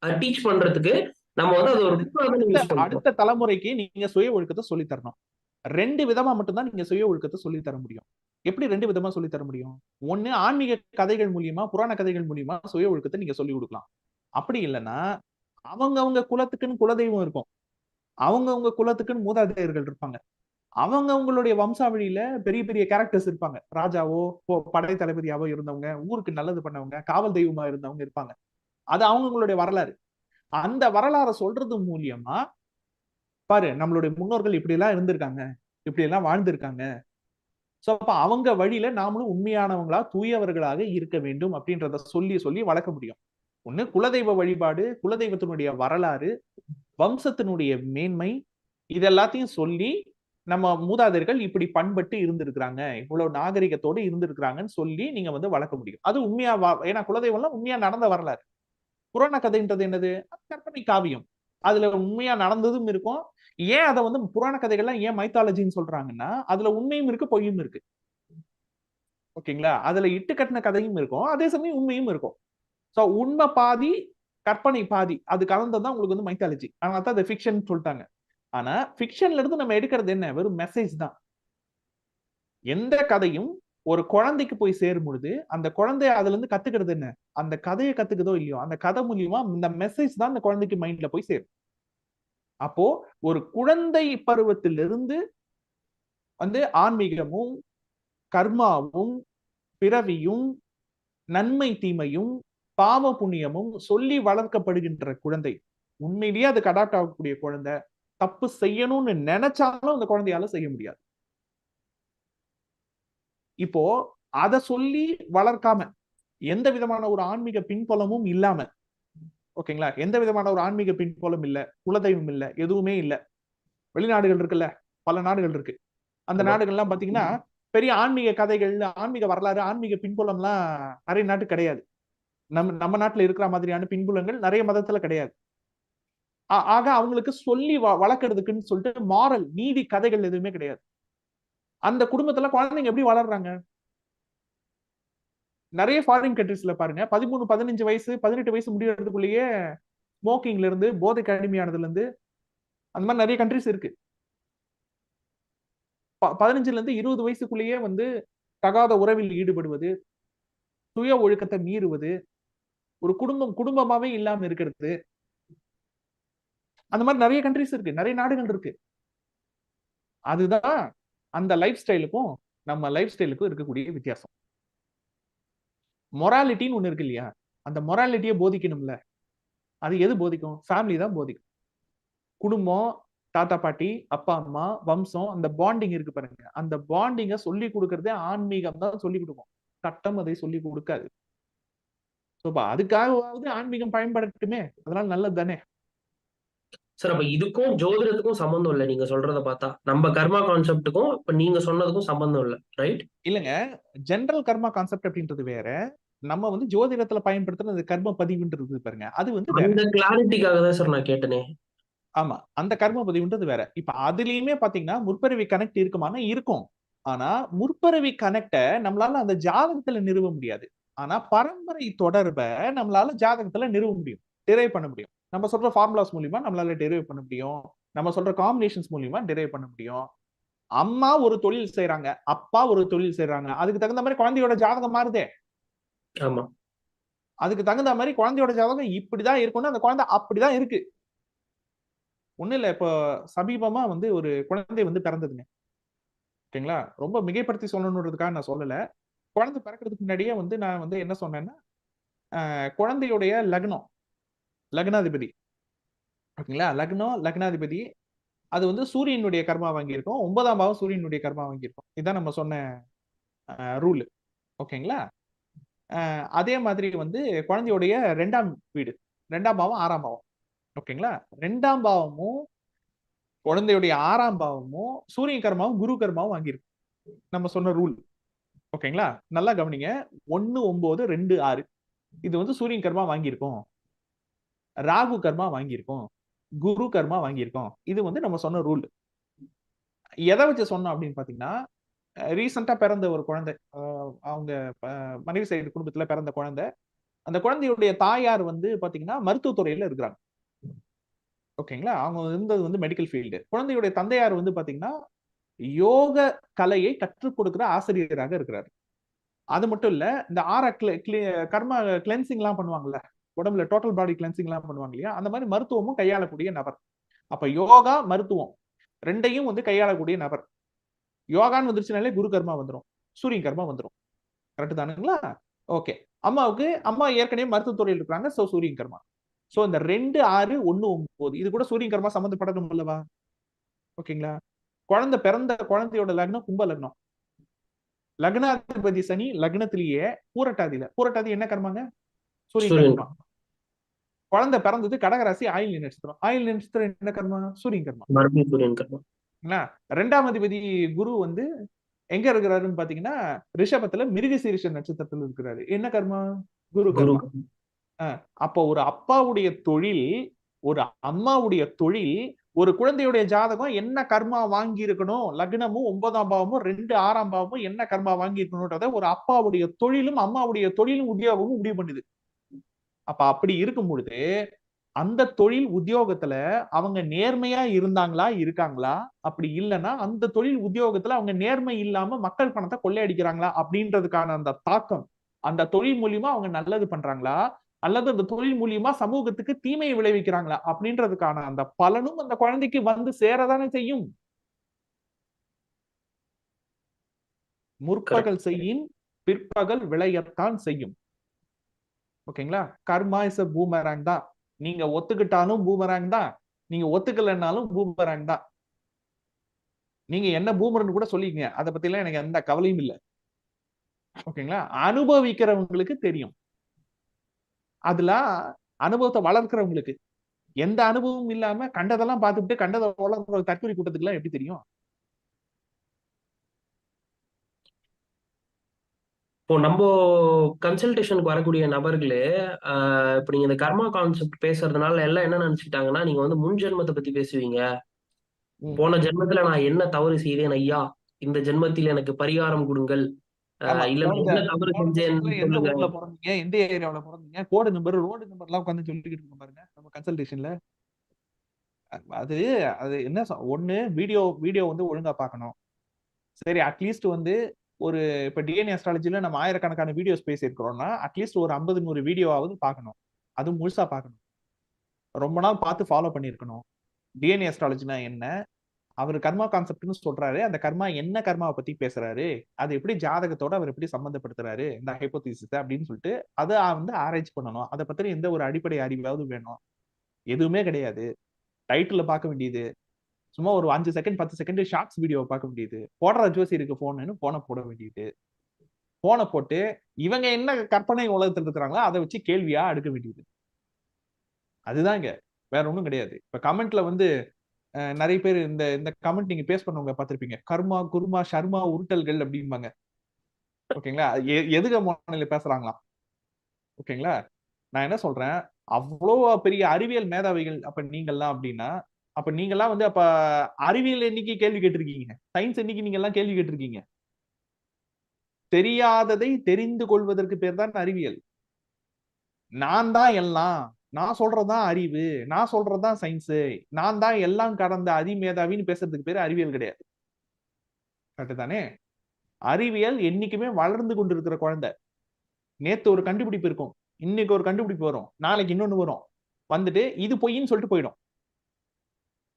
டீச் பண்றதுக்கு நம்ம வந்து அது ஒரு டூலா தானே யூஸ் பண்றோம். அடுத்த தலைமுறைக்கு நீங்க சுய ஒழுக்கத்தை சொல்லி தரணும். 2 விதமா மட்டும்தான் நீங்க சுய ஒழுக்கத்தை சொல்லி தர முடியும். எப்படி 2 விதமா சொல்லி தர முடியும்? ஒண்ணு ஆன்மீக கதைகள் மூலியமா, புராண கதைகள் மூலியமா சுய ஒழுக்கத்தை நீங்க சொல்லிக் கொடுக்கலாம். அப்படி இல்லைன்னா அவங்கவங்க குலத்துக்குன்னு குலதெய்வம் இருக்கும், அவங்கவங்க குலத்துக்குன்னு மூதாதையர்கள் இருப்பாங்க, அவங்கவங்களுடைய வம்சாவழியில பெரிய பெரிய கேரக்டர்ஸ் இருப்பாங்க. ராஜாவோ படை தளபதியாவோ இருந்தவங்க, ஊருக்கு நல்லது பண்ணவங்க, காவல் தெய்வமா இருந்தவங்க இருப்பாங்க. அது அவங்கவங்களுடைய வரலாறு. அந்த வரலாறை சொல்றது மூலியமா பாரு நம்மளுடைய முன்னோர்கள் இப்படி எல்லாம் இருந்திருக்காங்க, இப்படி எல்லாம் வாழ்ந்திருக்காங்க. சோ அப்ப அவங்க வழியில நாமளும் உண்மையானவங்களா தூயவர்களாக இருக்க வேண்டும் அப்படின்றத சொல்லி சொல்லி வளர்க்க முடியும். ஒண்ணு குலதெய்வ வழிபாடு, குலதெய்வத்தினுடைய வரலாறு, வம்சத்தினுடைய மேன்மை, இது எல்லாத்தையும் சொல்லி நம்ம மூதாதையர்கள் இப்படி பண்பட்டு இருந்திருக்கிறாங்க, இவ்வளவு நாகரிகத்தோடு இருந்திருக்கிறாங்கன்னு சொல்லி நீங்க வந்து வளர்க்க முடியும். அது உண்மையா ஏன்னா குலதெய்வம்லாம் உண்மையா நடந்த வரலாறு. புராண கதைன்றது என்னது? கற்பனை காவியம். அதுல உண்மையா நடந்ததும் இருக்கும். ஏன் அதை வந்து புராண கதைகள்லாம் ஏன் மைத்தாலஜின்னு சொல்றாங்கன்னா அதுல உண்மையும் இருக்கு, பொய்யும் இருக்கு. ஓகேங்களா? அதுல இட்டு கட்டின கதையும் இருக்கும், அதே சமயம் உண்மையும் இருக்கும். சோ உண்மை பாதி, கற்பனை பாதி, அது கலந்ததான் உங்களுக்கு வந்து மைத்தாலஜி. அதனால தான் அதை ஃபிக்ஷன் சொல்லிட்டாங்க. ஆனா ஃபிக்ஷன்ல இருந்து நம்ம எடுக்கிறது என்ன? வெறும் மெசேஜ் தான். எந்த கதையும் ஒரு குழந்தைக்கு போய் சேரும் பொழுது அந்த குழந்தை அதுல இருந்து கத்துக்கிறது என்ன? அந்த கதையை கத்துக்குதோ இல்லையோ அந்த கதை மூலியமா இந்த மெசேஜ் தான் அந்த குழந்தைக்கு மைண்ட்ல போய் சேரும். அப்போ ஒரு குழந்தை பருவத்திலிருந்து வந்து ஆன்மீகமும், கர்மாவும், பிறவியும், நன்மை தீமையும், பாவ புண்ணியமும் சொல்லி வளர்க்கப்படுகின்ற குழந்தை உண்மையிலேயே அதுக்கு அடாப்ட் ஆகக்கூடிய குழந்தை தப்பு செய்யணும்னு நினைச்சாலும் அந்த குழந்தையால செய்ய முடியாது. இப்போ அதை சொல்லி வளர்க்காம எந்த விதமான ஒரு ஆன்மீக பின்புலமும் இல்லாம, ஓகேங்களா, எந்த விதமான ஒரு ஆன்மீக பின்புலம் இல்ல, குலதெய்வம் இல்ல, எதுவுமே இல்ல, வெளிநாடுகள் இருக்குல்ல, பல நாடுகள் இருக்கு. அந்த நாடுகள்லாம் பாத்தீங்கன்னா பெரிய ஆன்மீக கதைகள், ஆன்மீக வரலாறு, ஆன்மீக பின்புலம்லாம் நிறைய நாட்டு கிடையாது. நம்ம நாட்டுல இருக்கிற மாதிரியான பின்புலங்கள் நிறைய மதத்துல கிடையாது. ஆக அவங்களுக்கு சொல்லி வளர்க்கறதுக்குன்னு சொல்லிட்டு மாரல் நீதி கதைகள் எதுவுமே கிடையாது. அந்த குடும்பத்துல குழந்தைங்க எப்படி வளர்றாங்க? நிறைய ஃபாரின் கண்ட்ரீஸ்ல பாருங்க 13, 15 வயசு 18 வயசு முடியறதுக்குள்ளேயே ஸ்மோக்கிங்ல இருந்து, போதைக்கு அடிமையானதுல இருந்து அந்த மாதிரி நிறைய கண்ட்ரீஸ் இருக்கு. 15ல இருந்து 20 வயசுக்குள்ளேயே வந்து தகாத உறவில் ஈடுபடுவது, சுய ஒழுக்கத்தை மீறுவது, ஒரு குடும்பமாவே இல்லாம இருக்கிறது, அந்த மாதிரி நிறைய கண்ட்ரீஸ் இருக்கு, நிறைய நாடுகள் இருக்கு. அதுதான் அந்த லைஃப் ஸ்டைலுக்கும் நம்ம லைஃப் ஸ்டைலுக்கும் இருக்கக்கூடிய வித்தியாசம். மொராலிட்டின்னு ஒண்ணு இருக்கு இல்லையா? அந்த மொராலிட்டியை போதிக்கணும்ல, அது எது போதிக்கும்? ஃபேமிலி தான் போதிக்கும். குடும்பம், தாத்தா பாட்டி, அப்பா அம்மா, வம்சம், அந்த பாண்டிங் இருக்கு பாருங்க, அந்த பாண்டிங்கை சொல்லி கொடுக்கறதே ஆன்மீகம் தான் சொல்லி கொடுக்கும். சட்டம் அதை சொல்லி கொடுக்காது. அதுக்காகவாவது ஆன்மீகம் பயன்படட்டுமே, அதனால நல்லது தானே. சார் அப்ப இதுக்கும் ஜோதிடத்துக்கும் சம்பந்தம் இல்லை நீங்க சொல்றத பார்த்தா. நம்ம கர்மா கான்செப்டுக்கும் இப்ப நீங்க சொன்னதுக்கும் சம்பந்தம் இல்லை, ரைட்? இல்லங்க, ஜெனரல் கர்மா கான்செப்ட் அப்படின்றது வேற, நம்ம வந்து ஜோதிடத்துல பயன்படுத்துறது கர்ம பதிவுன்றது பாருங்க, அது வந்து வேற. அந்த கிளாரிட்டிக்காக தான் சார் நான் கேட்டனே. ஆமா, அந்த கர்ம பதிவுன்றது வேற. இப்ப அதுலயுமே பாத்தீங்கன்னா முற்பிறவி கனெக்ட் இருக்குமானா இருக்கும். ஆனா முற்பிறவி கனெக்ட நம்மளால அந்த ஜாதகத்துல நிறுவ முடியாது. ஆனா பரம்பரை தொடர்பை நம்மளால ஜாதகத்துல நிறுவ முடியும், டிரைவ் பண்ண முடியும். நம்ம சொல்ற ஃபார்முலாஸ் மூலியமா நம்மளால டிரைவ் பண்ண முடியும், நம்ம சொல்ற காம்பினேஷன்ஸ் மூலியமா டிரைவ் பண்ண முடியும். அம்மா ஒரு தொழில் செய்யறாங்க, அப்பா ஒரு தொழில் செய்யறாங்க, அதுக்கு தகுந்த மாதிரி குழந்தையோட ஜாதகம் மாறுதே. ஆமா. அதுக்கு தகுந்த மாதிரி குழந்தையோட ஜாதகம் இப்படிதான் இருக்கும்னு அந்த குழந்தை அப்படிதான் இருக்கு. ஒண்ணும் இல்ல, இப்போ சமீபமா வந்து ஒரு குழந்தை வந்து பிறந்ததுங்க. ஓகேங்களா? ரொம்ப மிகைப்படுத்தி சொல்லணுன்றதுக்காக நான் சொல்லல. குழந்தை பிறக்கிறதுக்கு முன்னாடியே வந்து நான் வந்து என்ன சொன்னேன்னா, குழந்தையுடைய லக்னம், லக்னாதிபதி. ஓகேங்களா? லக்னம், லக்னாதிபதி அது வந்து சூரியனுடைய கர்மா வாங்கியிருக்கும். 9ஆம் பாவம் சூரியனுடைய கர்மா வாங்கியிருக்கும். இதான் நம்ம சொன்ன ரூல். ஓகேங்களா? அதே மாதிரி வந்து குழந்தையுடைய 2ஆம் வீடு, 2ஆம் பாவம், 6ஆம் பாவம். ஓகேங்களா? 2ஆம் பாவமும் குழந்தையுடைய 6ஆம் பாவமும் சூரியன் கர்மாவும் குரு கர்மாவும் வாங்கியிருக்கும். நம்ம சொன்ன ரூல். ஓகேங்களா? நல்லா கவனிங்க. 1, 9, 2, 6 இது வந்து சூரியன் கர்மா வாங்கியிருக்கும். ராகு கர்மா வாங்கியிருக்கும். குரு கர்மா வாங்கியிருக்கும். இது வந்து நம்ம சொன்ன ரூல். எதை வச்சு சொன்னோம் அப்படின்னு பாத்தீங்கன்னா, ரீசெண்டா பிறந்த ஒரு குழந்தை, அவங்க மனைவி சைடு குடும்பத்துல பிறந்த குழந்தை. அந்த குழந்தையுடைய தாயார் வந்து பாத்தீங்கன்னா மருத்துவத்துறையில இருக்கிறாங்க. ஓகேங்களா? அவங்க இருந்தது வந்து மெடிக்கல் ஃபீல்டு. குழந்தையுடைய தந்தையார் வந்து பாத்தீங்கன்னா யோக கலையை கற்றுக் கொடுக்கிற ஆசிரியராக இருக்கிறார். அது மட்டும் இல்ல, இந்த கர்மா கிளென்சிங் எல்லாம் பண்ணுவாங்கல்ல, உடம்புல டோட்டல் பாடி கிளென்சிங் எல்லாம் பண்ணுவாங்க இல்லையா, அந்த மாதிரி மருத்துவமும் கையாளக்கூடிய நபர். அப்ப யோகா, மருத்துவம் 2யும் வந்து கையாளக்கூடிய நபர். யோகான்னு வந்துருச்சுனாலே குரு கர்மா வந்துரும், சூரியன் கர்மா வந்துரும். கரெக்ட் தானுங்களா? ஓகே. அம்மா ஏற்கனவே மருத்துவத்துறையில் இருக்காங்க. சோ சூரியன் கர்மா. சோ இந்த 2, 6, 1, 9 இது கூட சூரியன் கர்மா சம்பந்தப்படணும் அல்லவா? ஓகேங்களா? பிறந்த குழந்தையோட லக்னம் கும்ப லக்னம். லக்னாதிபதி சனி லக்னத்திலேயே பூரட்டாதி என்ன கர்மாங்க? சூரியன் கர்மா. குழந்தை பிறந்தது கடகராசி, ஆயில்ய நட்சத்திரம். ஆயில்ய நட்சத்திரம் என்ன கர்மா? சூரியன் கர்மா. மறுபடியும் சூரியன் கர்மா. 2ஆம் அதிபதி குரு வந்து எங்க இருக்கிறாருன்னு பாத்தீங்கன்னா ரிஷபத்துல மிருகசீரிஷ நட்சத்திரத்துல இருக்கிறாரு. என்ன கர்மா? குரு கர்மா. அப்போ ஒரு அப்பாவுடைய தொழில், ஒரு அம்மாவுடைய தொழில், ஒரு குழந்தையுடைய ஜாதகம் என்ன கர்மா வாங்கி இருக்கணும், லக்னமும் 9ஆம் பாவமும் 2, 6ஆம் பாவமும் என்ன கர்மா வாங்கி இருக்கணும்ன்றத ஒரு அப்பாவுடைய தொழிலும் அம்மாவுடைய தொழிலும் உத்தியோகமும் முடிவு பண்ணுது. அப்ப அப்படி இருக்கும் பொழுது அந்த தொழில் உத்தியோகத்துல அவங்க நேர்மையா இருக்காங்களா, அப்படி இல்லைன்னா அந்த தொழில் உத்தியோகத்துல அவங்க நேர்மை இல்லாம மக்கள் பணத்தை கொள்ளையடிக்கிறாங்களா அப்படின்றதுக்கான அந்த தாக்கம், அந்த தொழில் மூலியமா அவங்க நல்லது பண்றாங்களா அல்லது அந்த தொழில் மூலியமா சமூகத்துக்கு தீமையை விளைவிக்கிறாங்களா அப்படின்றதுக்கான அந்த பலனும் அந்த குழந்தைக்கு வந்து சேரதானே செய்யும். முற்பகல் செய்யின் பிற்பகல் விளையத்தான் செய்யும். ஓகேங்களா? கர்மா இஸ் a பூமராங் தான். நீங்க ஒத்துக்கிட்டாலும் பூமராங் தான், நீங்க ஒத்துக்கலைன்னாலும் பூமராங் தான். நீங்க என்ன பூமர்னு கூட சொல்லிக்கங்க, அதை பத்தி எல்லாம் எனக்கு எந்த கவலையும் இல்லை. ஓகேங்களா? அனுபவிக்கிறவங்களுக்கு தெரியும். அதுல அனுபவத்தை வளர்க்கிறவங்களுக்கு, எந்த அனுபவமும் இல்லாம கண்டதெல்லாம் பார்த்துட்டு கண்டதை வளர்க்கிற தற்கொலை கூட்டத்துக்கு எல்லாம் எப்படி தெரியும்? இப்போ நம்ம கன்சல்டேஷனுக்கு வரக்கூடிய நபர்களே இப்ப நீங்க இந்த கர்மா கான்செப்ட் பேசுறதுனால எல்லாம் என்ன நினைச்சுக்கிட்டாங்கன்னா, நீங்க வந்து முன் ஜென்மத்தை பத்தி பேசுவீங்க. போன ஜென்மத்துல நான் என்ன தவறு செய்தேன் ஐயா, இந்த ஜென்மத்தில் எனக்கு பரிகாரம் கொடுங்கள், இல்ல நான் என்ன தவறு செஞ்சேன் எந்த சொல்லுங்க. ஊர்ல பிறந்தீங்க, எந்த ஏரியாவுல பிறந்தீங்க, கோடு நம்பர் ரோடு நம்பர் எல்லாம் உட்காந்து சொல்லிக்கிட்டு இருக்கோம் பாருங்க நம்ம கன்சல்டேஷன்ல. அது அது என்ன ஒண்ணு வீடியோ வந்து ஒழுங்கா பார்க்கணும். சரி, அட்லீஸ்ட் வந்து ஒரு இப்ப டிஎன்ஏ அஸ்ட்ராலஜில நம்ம ஆயிரக்கணக்கான வீடியோஸ் பேசியிருக்கிறோம்னா அட்லீஸ்ட் ஒரு 50-100 வீடியோவாவது பார்க்கணும். அது முழுசா பார்க்கணும். ரொம்ப நாள் பார்த்து ஃபாலோ பண்ணியிருக்கணும். டிஎன்ஏ அஸ்ட்ராலஜினா என்ன, அவர் கர்மா கான்செப்ட்னு சொல்றாரு, அந்த கர்மா என்ன கர்மாவை பத்தி பேசுறாரு, அது எப்படி ஜாதகத்தோட அவர் எப்படி சம்பந்தப்படுத்துறாரு இந்த ஹைப்போதீசிஸ் அப்படின்னு சொல்லிட்டு அதை வந்து ஆராய்ச்சி பண்ணணும். அதை பத்தி எந்த ஒரு அடிப்படை அறிவாவது வேணும். எதுவுமே கிடையாது. டைட்டில் பார்க்க வேண்டியது, சும்மா ஒரு 5 செகண்ட் 10 செகண்ட் ஷார்ட்ஸ் வீடியோ பார்க்க வேண்டியது, போடுற ஜோசியருக்கு போன்னு போனை போட வேண்டியது, போனை போட்டு இவங்க என்ன கற்பனை உலகத்தில் இருக்கிறாங்களோ அதை வச்சு கேள்வியா அடுக்க வேண்டியது. அதுதாங்க, வேற ஒண்ணும் கிடையாது. இப்ப கமெண்ட்ல வந்து நிறைய பேர் இந்த இந்த கமெண்ட் நீங்க பேஸ் பண்ணவங்க பார்த்திருப்பீங்க, கர்மா குருமா ஷர்மா உருட்டல்கள் அப்படிம்பாங்க. ஓகேங்களா? எதுக மோனில பேசுறாங்களாம். ஓகேங்களா? நான் என்ன சொல்றேன், அவ்வளோ பெரிய அறிவியல் மேதாவிகள் அப்ப நீங்கெல்லாம் அப்படின்னா, அப்ப நீங்கெல்லாம் வந்து அப்ப அறிவியல் என்னைக்கு கேள்வி கேட்டிருக்கீங்க, சயின்ஸ் என்னைக்கு நீங்க எல்லாம் கேள்வி கேட்டிருக்கீங்க? தெரியாததை தெரிந்து கொள்வதற்கு பேர் தான் அறிவியல். நான் தான் எல்லாம், நான் சொல்றதுதான் அறிவு, நான் சொல்றதுதான் சயின்ஸ், நான் தான் எல்லாம் கடந்த அதிமேதாவின்னு பேசுறதுக்கு பேரு அறிவியல் கிடையாது. கரெக்ட் தானே? அறிவியல் என்னைக்குமே வளர்ந்து கொண்டு இருக்கிற குழந்தை. நேத்து ஒரு கண்டுபிடிப்பு இருக்கும், இன்னைக்கு ஒரு கண்டுபிடிப்பு வரும், நாளைக்கு இன்னொன்னு வரும், வந்துட்டு இது பொய்ன்னு சொல்லிட்டு போயிடும்.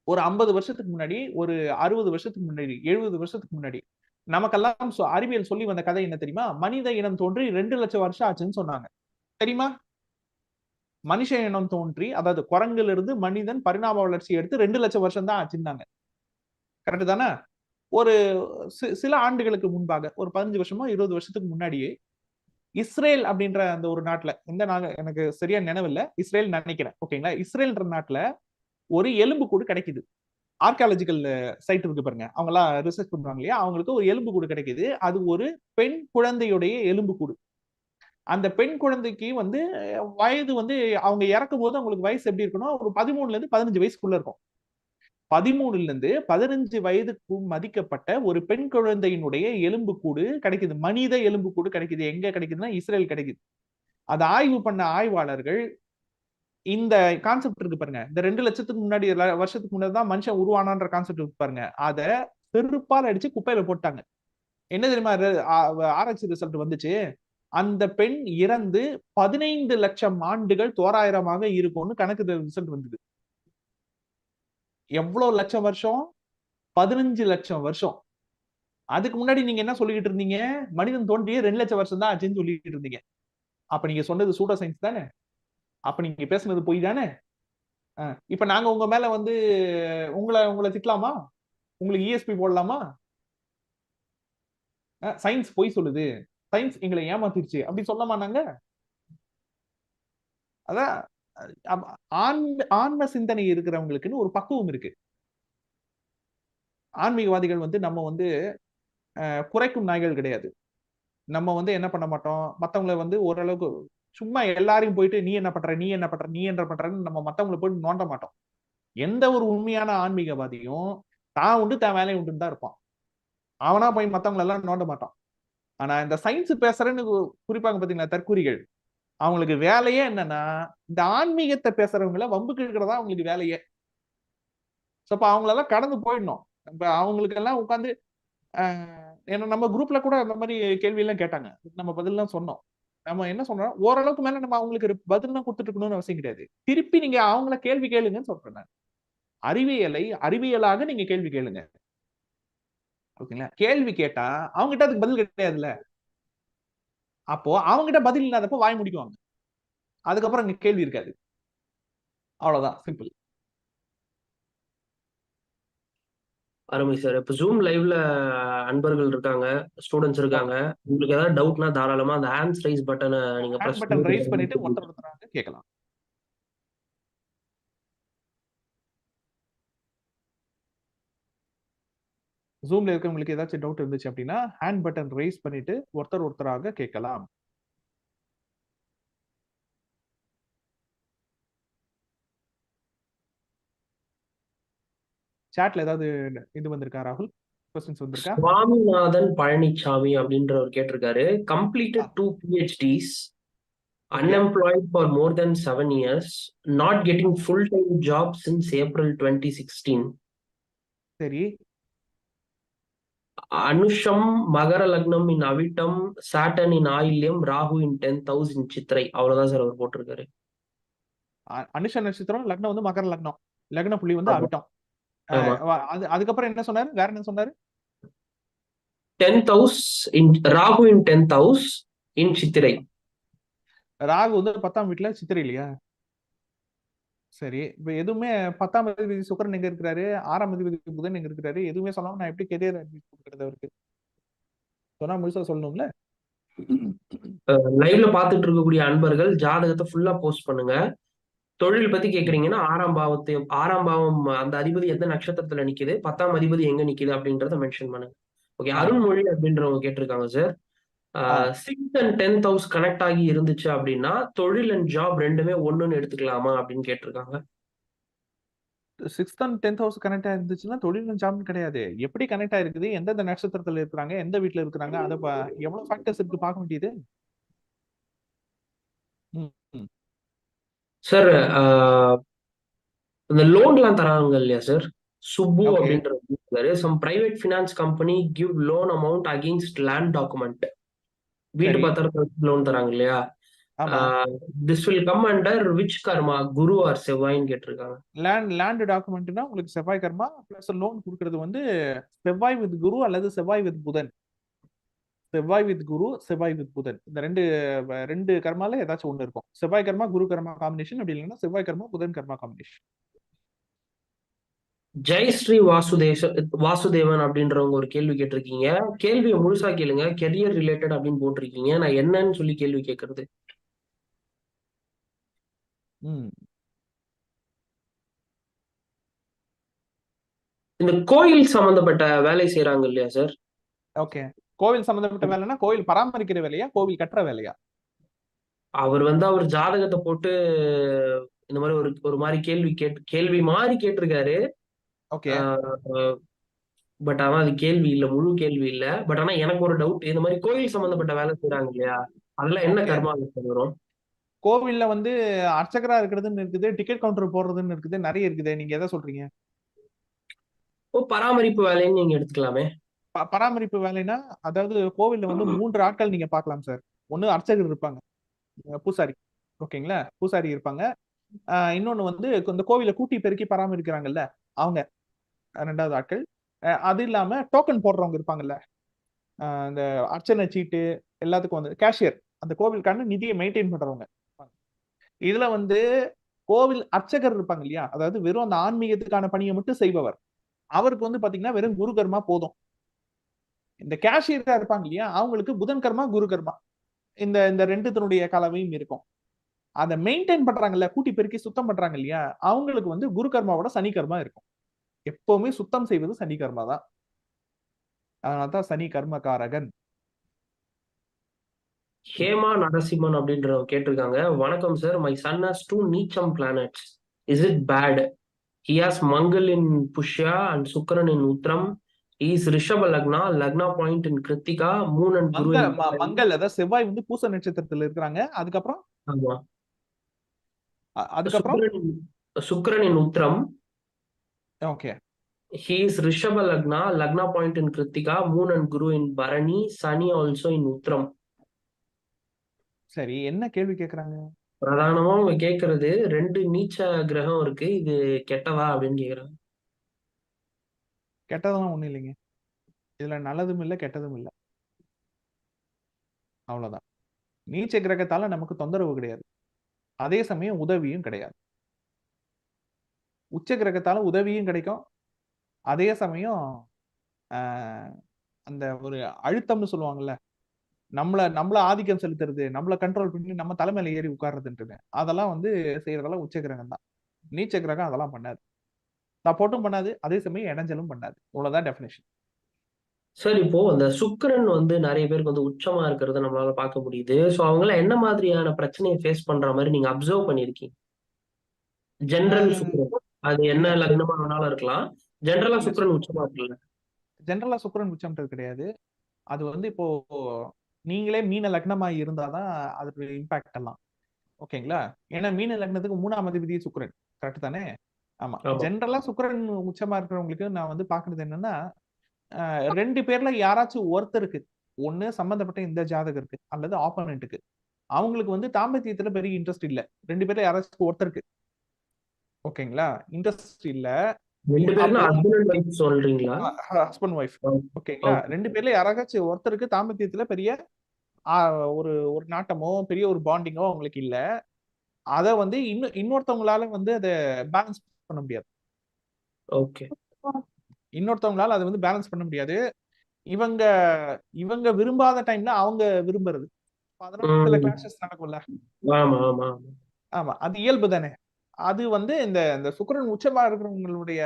ஒரு 50 வருஷத்துக்கு முன்னாடி, ஒரு 60 வருஷத்துக்கு முன்னாடி, 70 வருஷத்துக்கு முன்னாடி நமக்கெல்லாம் அறிவியல் சொல்லி வந்த கதை என்ன தெரியுமா? மனித இனம் தோன்றி 2 லட்சம் வருஷம் ஆச்சுன்னு சொன்னாங்க. தெரியுமா? மனுஷ இனம் தோன்றி, அதாவது குரங்குல இருந்து மனிதன் பரிணாம வளர்ச்சி எடுத்து 2 லட்சம் வருஷம் தான் ஆச்சுன்னாங்க. கரெக்ட் தானே? ஒரு சில ஆண்டுகளுக்கு முன்பாக, ஒரு 15 வருஷமோ 20 வருஷத்துக்கு முன்னாடியே இஸ்ரேல் அப்படின்ற அந்த ஒரு நாட்டுல, எந்த நாடு எனக்கு சரியா நினைவில்ல, இஸ்ரேல் நினைக்கிறேன். ஓகேங்களா? இஸ்ரேல்ன்ற நாட்டுல ஒரு எலும்பு கூடு கிடைக்குது. ஆர்கியாலஜிக்கல் சைட் இருக்கு பாருங்க, அவங்க எல்லாம் ரிசர்ச் பண்றாங்க இல்லையா, அவங்களுக்கு ஒரு எலும்பு கூடு கிடைக்குது. அது ஒரு பெண் குழந்தையுடைய எலும்பு கூடு. அந்த பெண் குழந்தைக்கு வந்து வயது வந்து, அவங்க இறக்கும் போது அவங்களுக்கு வயசு எப்படி இருக்கணும், ஒரு 13ல இருந்து 15 வயசுக்குள்ள இருக்கும். 13ல இருந்து 15 வயதுக்கு மதிக்கப்பட்ட ஒரு பெண் குழந்தையினுடைய எலும்பு கூடு கிடைக்குது. மனித எலும்பு கூடு கிடைக்குது. எங்க கிடைக்குதுன்னா இஸ்ரேல் கிடைக்குது. அதை ஆய்வு பண்ண ஆய்வாளர்கள் இந்த கான்செப்ட் இருக்கு பாருங்க, இந்த 2 லட்சத்துக்கு முன்னாடி வருஷத்துக்கு முன்னாடி தான் மனுஷன் உருவானான்ற கான்செப்ட் இருக்கு பாருங்க, அத செருப்பால் அடிச்சு குப்பையில போட்டாங்க. என்ன தெரியுமா ஆராய்ச்சி ரிசல்ட் வந்துச்சு? அந்த பெண் இறந்து 15 லட்சம் ஆண்டுகள் தோராயிரமாக இருக்கும்னு கணக்கு ரிசல்ட் வந்தது. எவ்வளவு லட்சம் வருஷம்? 15 லட்சம் வருஷம். அதுக்கு முன்னாடி நீங்க என்ன சொல்லிட்டு இருந்தீங்க? மனிதன் தோன்றிய 2 லட்சம் வருஷம் தான் ஆச்சுன்னு சொல்லிட்டு இருந்தீங்க. அப்ப நீங்க சொன்னது சூடோ சயின்ஸ் தானே? அப்ப நீங்க பேசுனது பொய் தானே? இப்ப நாங்க உங்க மேல வந்து உங்களை திட்டலாமா? உங்களுக்கு இஎஸ்பி போடலாமா? சயின்ஸ் பொய் சொல்லுது, சயின்ஸ் எங்களை ஏமாத்திருச்சு அப்படி சொல்லமா நாங்க? அதான் ஆன்ம சிந்தனை இருக்கிறவங்களுக்குன்னு ஒரு பக்குவம் இருக்கு. ஆன்மீகவாதிகள் வந்து நம்ம வந்து குறைக்கும் நாய்கள் கிடையாது. நம்ம வந்து என்ன பண்ண மாட்டோம், மத்தவங்களை வந்து ஓரளவுக்கு சும்மா எல்லாரையும் போயிட்டு நீ என்ன பண்ற, நீ என்ன பண்ற, நீ என்ன பண்றன்னு நம்ம மத்தவங்களை போயிட்டு நோண்ட மாட்டோம். எந்த ஒரு உண்மையான ஆன்மீகவாதியும் தான் உண்டு தான் வேலையை உண்டுன்னு தான் இருப்பான். அவனா போய் மத்தவங்களை எல்லாம் நோண்ட மாட்டான். ஆனா இந்த சயின்ஸ் பேசுறேன்னு குறிப்பாங்க பாத்தீங்களா தற்கூரிகள், அவங்களுக்கு வேலையே என்னன்னா இந்த ஆன்மீகத்தை பேசுறவங்களை வம்புக்கு இருக்கிறதா அவங்களுக்கு வேலையே. அப்ப அவங்களெல்லாம் கடந்து போயிடணும். இப்ப அவங்களுக்கு எல்லாம் உட்காந்து ஏன்னா நம்ம குரூப்ல கூட அந்த மாதிரி கேள்வி எல்லாம் கேட்டாங்க, நம்ம பதில் எல்லாம் சொன்னோம். நம்ம என்ன சொன்னோம், ஓரளவுக்கு மேல நம்ம அவங்களுக்கு பதில் தான் கொடுத்துட்டு இருக்கணும்னு அவசியம் கிடையாது. திருப்பி நீங்க அவங்கள கேள்வி கேளுங்கன்னு சொல்றேன். அறிவியலை அறிவியலாக நீங்க கேள்வி கேளுங்க. ஓகேங்களா? கேள்வி கேட்டா அவங்ககிட்ட அதுக்கு பதில் கிடையாதுல்ல. அப்போ அவங்ககிட்ட பதில் இல்லாதப்போ வாய் முடிக்குவாங்க. அதுக்கப்புறம் அங்க கேள்வி இருக்காது. அவ்வளவுதான், சிம்பிள். அருமை சார். இப்ப ஜூம் லைவ்ல அன்பர்கள் இருக்காங்க, ஸ்டூடெண்ட்ஸ் இருக்காங்க. உங்களுக்கு ஏதாவது டவுட்னா தாராளமா அந்த ஹேண்ட்ஸ் ரைஸ் பட்டனை நீங்க ஹேண்ட் பட்டன் ரைஸ் பண்ணிட்டு ஒருத்தர் கேட்கலாம். ஜூம்ல இருக்கவங்களுக்கு ஏதாச்சும் டவுட் இருந்துச்சு அப்படின்னா ஹேண்ட் பட்டன் ரைஸ் பண்ணிட்டு ஒருத்தராக கேட்கலாம். சாட்ல ஏதாவது இது வந்திருக்கா ராகுல்? क्वेश्चंस வந்திருக்கா? சுவாமிநாதன் பழனிசாமி அப்படின்றவர் கேட்டிருக்காரு. Completed 2 PhDs, unemployed for more than 7 years, not getting full-time job since April 2016. சரி. அனுஷம் மகர லக்னம் in Avittam, Saturn in Ayilyam, Rahu in 10th house in Chithirai. அவ்வளவுதான் சார் அவர் போட்டிருக்காரு. அனுஷ நட்சத்திரம், லக்னம் வந்து மகர லக்னம், லக்ன புள்ளி வந்து அவிட்டம். அதுக்கப்புறம் என்ன சொன்னாரு, வேற என்ன சொன்னாரு? 10th house in Rahu in 10th house in சித்திரை. ராகு வந்து 10ஆம் வீட்டுல சித்திரை இல்லையா? சரி. இப்ப எதுவுமே 10ஆம் அதிபதி சுக்கிரன் எங்க இருக்கிறாரு, 6ஆம் அதிபதி புதன் எங்க இருக்கிறாரு, எதுவுமே சொல்லாம நான் எப்படி கெரியர் அட்வைஸ் கொடுக்கறது அவருக்கு? சொன்னா முழுசா சொல்லணும்ல. லைவ்ல பாத்துட்டு இருக்கக்கூடிய அன்பர்கள் ஜாதகத்தை ஃபுல்லா போஸ்ட் பண்ணுங்க. தொழில் பத்தி கேக்குறீங்கன்னா 6ஆம் பாவம் அந்த அதிபதி எந்த நட்சத்திரத்துல நிக்குது, 10ஆம் அதிபதி எங்க நிக்குது அப்படின்றத மென்ஷன் பண்ணுங்க. ஓகே. அருண்மொழி அப்படின்றவங்க கேட்டிருக்காங்க sir, 6th and 10th house connect ஆகி இருந்துச்சு அப்படின்னா தொழில் அண்ட் ஜாப் ரெண்டுமே ஒண்ணுன்னு எடுத்துக்கலாமா அப்படின்னு கேட்டிருக்காங்க. 6th and 10th house connect ஆயிருந்துச்சுன்னா தொழில் ஜாப் கிடையாது. எப்படி கனெக்ட் ஆயிருக்குது, எந்தெந்த நட்சத்திரத்துல இருக்கிறாங்க, எந்த வீட்டுல இருக்கிறாங்க, அத எவ்வளவு ஃபேக்டர்ஸ் இருக்கு பார்க்க வேண்டியது. சார் இந்த லோன் எல்லாம் தராங்க இல்லையா சார், சுப்பு அப்படின்ற some private finance company give loan amount against land document. வீட்டு சரி. பத்திரத்தை லோன் தராங்க இல்லையா? ஆமா. This will come under which karma, Guru or செவ்வாய்ன்னு கேட்டிருக்காங்க. லேண்ட் டாக்குமெண்ட்னா உங்களுக்கு செவ்வாய் கர்மா பிளஸ் லோன் கொடுக்கறது வந்து செவ்வாய் வித் குரு அல்லது செவ்வாய் வித் புதன். செவ்வாய் வித் குரு, செவ்வாய் வித் புதன், இந்த ரெண்டு கர்மால ஏதாச்சும் ஒண்ணு இருக்கும். செவ்வாய் கர்மா குரு கர்மா காம்பினேஷன், அப்படி இல்லைன்னா செவ்வாய் கர்மா புதன் கர்மா காம்பினேஷன். ஜெயஸ்ரீ வாசுதேவன் அப்படின்றவங்க ஒரு கேள்வி கேட்டிருக்கீங்க. கேள்வியை முழுசா கேளுங்க. கெரியர் ரிலேட்டட் அப்படின்னு போட்டிருக்கீங்க. நான் என்னன்னு சொல்லி கேள்வி கேட்கறது? ம் இந்த கோயில் சம்பந்தப்பட்ட வேலை செய்யறாங்க இல்லையா சார்? ஓகே. கோவில் சம்பந்தப்பட்ட வேலைன்னா கோவில் பராமரிக்கிற வேலையா, கோவில் கட்டுற வேலையா? அவர் அவர் ஜாதகத்தை போட்டு இந்த மாதிரி ஒரு மாதிரி கேள்வி மாதிரி கேட்டிருக்காரு. ஓகே. பட் ஆனா அது கேள்வி இல்ல, முழு கேள்வி இல்ல. பட் ஆனா எனக்கு ஒரு டவுட், இந்த மாதிரி கோயில் சம்பந்தப்பட்ட வேலை செய்யறாங்க இல்லையா, அதெல்லாம் என்ன ஓகே. கர்மா வரும்? கோவில்ல வந்து அர்ச்சகரா இருக்கிறதுன்னு இருக்குது, டிக்கெட் கவுண்டர் போடுறதுன்னு இருக்குது, நிறைய இருக்குது. நீங்க எதை சொல்றீங்க? பராமரிப்பு வேலைன்னு நீங்க எடுத்துக்கலாமே. பராமரிப்பு வேலைன்னா அதாவது கோவில்ல வந்து 3 ஆட்கள் நீங்க பார்க்கலாம் சார். ஒண்ணு அர்ச்சகர் இருப்பாங்க, பூசாரி. ஓகேங்களா, பூசாரி இருப்பாங்க. இன்னொன்னு வந்து இந்த கோவிலை கூட்டி பெருக்கி பராமரிக்கிறாங்கல்ல, அவங்க 2வது ஆட்கள். அது இல்லாம டோக்கன் போடுறவங்க இருப்பாங்கல்ல, இந்த அர்ச்சனை சீட்டு எல்லாத்துக்கும் வந்து கேஷியர், அந்த கோவிலுக்கான நிதியை மெயின்டைன் பண்றவங்க. இதுல வந்து கோவில் அர்ச்சகர் இருப்பாங்க இல்லையா, அதாவது வெறும் அந்த ஆன்மீகத்துக்கான பணியை மட்டும் செய்பவர். அவருக்கு வந்து பாத்தீங்கன்னா வெறும் குரு கர்மா போதும். இந்த கேஷியரா இருப்பாங்க இல்லையா, அவங்களுக்கு புதன் கர்மா குரு கர்மா இந்த இந்த ரெண்டுத்தினுடைய கலவையும் இருக்கும். அதை மெயின்டைன் பண்றாங்கல்ல, கூட்டி பெருக்கி சுத்தம் பண்றாங்க இல்லையா, அவங்களுக்கு வந்து குரு கர்மாவோட சனி கர்மா இருக்கும். எப்பவுமே சுத்தம் செய்வது சனி கர்மா தான். அதனாலதான் சனி கர்மகாரகன். ஹேமா நரசிம்மன் அப்படின்றவங்க கேட்டிருக்காங்க. வணக்கம் சார், மை சன் ஹஸ் 2 நீச்சம் planets. Is it bad? He has Mangal in Pushya and Sukran in Uttram. He is Rishabha Lagna, Lagna point in Kritika, Moon and Guru in Mangal அதாவது செவ்வாய் வந்து பூச நட்சத்திரத்துல இருக்கிறாங்க. அதுக்கப்புறம் ஆமா. அதுக்கப்புறம் Sukran in Uttram. Okay. He is Rishabha Lagna, Lagna point in Kritika, Moon and Guru in Bharani, Sani also in Uttram. சரி, என்ன கேள்வி கேக்குறாங்க? பிரதானமா அவங்க கேக்குறது 2 நீச்ச கிரகம் இருக்கு, இது கெட்டதா அப்படின்னு கேக்குறாங்க. கெட்டதெல்லாம் ஒண்ணும் இல்லைங்க. இதுல நல்லதும் இல்ல கெட்டதும் இல்ல, அவ்வளவுதான். நீச்ச கிரகத்தால நமக்கு தொந்தரவு கிடையாது, அதே சமயம் உதவியும் கிடையாது. உச்ச கிரகத்தால உதவியும் கிடைக்கும், அதே சமயம் அந்த ஒரு அழுத்தம்னு சொல்லுவாங்கல்ல, நம்மள ஆதிக்கம் செலுத்துறது, நம்மள கண்ட்ரோல் பண்ணி நம்ம தலைமையில ஏறி உட்கார்றதுன்றது, அதெல்லாம் வந்து செய்யறதெல்லாம் உச்ச கிரகம் தான். நீச்ச கிரகம் அதெல்லாம் பண்ணாது, சப்போர்ட்டும் பண்ணாது, அதே சமயம் இடைஞ்சலும் பண்ணாது. இவ்வளவுதான் டெஃபினேஷன். சார், இப்போ அந்த சுக்கிரன் நிறைய பேருக்கு உச்சமா இருக்கிறத நம்மளால பார்க்க முடியுது. சோ அவங்கள என்ன மாதிரியான பிரச்சனையை ஃபேஸ் பண்ற மாதிரி நீங்க அப்சர்வ் பண்ணிருக்கீங்க? ஜெனரல் சுக்கிரன், அது என்ன லக்னமா வேணாலும் இருக்கலாம். ஜெனரலா சுக்கிரன் உச்சமா இருக்குல்ல? ஜெனரலா சுக்கிரன் உச்சம்ன்றது கிடையாது. அது வந்து இப்போ நீங்களே மீன லக்னமா இருந்தாதான் அதுக்கு இம்பாக்ட் எல்லாம். ஓகேங்களா, ஏன்னா மீன லக்னத்துக்கு 3ஆம் அதிபதி சுக்கிரன், கரெக்ட் தானே? ஆமா. ஜெனரலா சுக்கிரன் உச்சமா இருக்கிறவங்களுக்கு நான் வந்து பாக்குறது என்னன்னா, 2 பேர்ல யாராச்சும் ஒருத்தருக்கு, ஒண்ணு சம்பந்தப்பட்ட இந்த ஜாதகருக்கு அல்லது ஆப்போனன்ட்டுக்கு, அவங்களுக்கு வந்து தாம்பத்தியத்துல பெரிய இன்ட்ரெஸ்ட் இல்ல. 2 பேர்ல யாராச்சும் ஒருத்தருக்கு, ஓகேங்களா, இன்ட்ரெஸ்ட் இல்ல. 2 பேர்னா ஹஸ்பண்ட் அண்ட் வைஃப் சொல்றீங்களா? Husband wife. ஓகேங்களா, 2 பேர்ல யாராச்சும் ஒருத்தருக்கு தாம்பத்தியத்துல பெரிய ஒரு நாட்டமோ பெரிய ஒரு பாண்டிங்கோ அவங்களுக்கு இல்ல. அத வந்து இன்னொருத்தவங்களால வந்து அதை பேலன்ஸ் பண்ண முடியாது. ஓகே. இன்னொருத்தவங்களால அதை வந்து பேலன்ஸ் பண்ண முடியாது. இவங்க இவங்க விரும்பாத டைம்ல அவங்க விரும்புறது, அதனால சில கிளாஷஸ் நடக்கும்ல. ஆமா ஆமா ஆமா, அது இயல்பு தானே. அது வந்து இந்த சுக்கிரன் உச்சமா இருக்கிறவங்களுடைய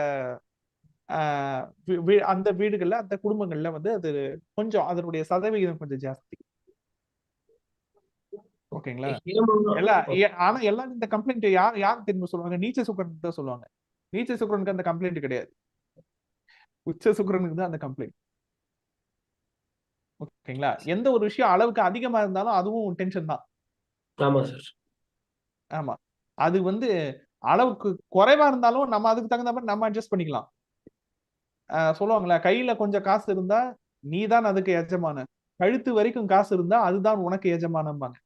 அந்த வீடுகள்ல, அந்த குடும்பங்கள்ல வந்து அது கொஞ்சம் அதனுடைய சதவிகிதம் கொஞ்சம் ஜாஸ்தி. ஓகேங்களா, ஆனா எல்லாரும் இந்த கம்ப்ளைண்ட் யார் தெரியுமா சொல்லுவாங்க? நீச்ச சுக்கிரனுக்கு தான் சொல்லுவாங்க. நீச்ச சுக்கிரனுக்கு அந்த கம்ப்ளைண்ட் கிடையாது, உச்ச சுக்கிரனுக்கு தான் அந்த கம்ப்ளைண்ட். ஓகேங்களா, எந்த ஒரு விஷயம் அளவுக்கு அதிகமா இருந்தாலும் அதுவும் டென்ஷன் தான். ஆமா சார். ஆமா, அது வந்து அளவுக்கு குறைவா இருந்தாலும் நம்ம அதுக்கு தகுந்த மாதிரி நம்ம அட்ஜஸ்ட் பண்ணிக்கலாம். சொல்லுவாங்களே, கையில கொஞ்சம் காசு இருந்தா நீ தான் அதுக்கு எஜமானன், கழுத்து வரைக்கும் காசு இருந்தா அதுதான் உனக்கு எஜமானம்பாங்க.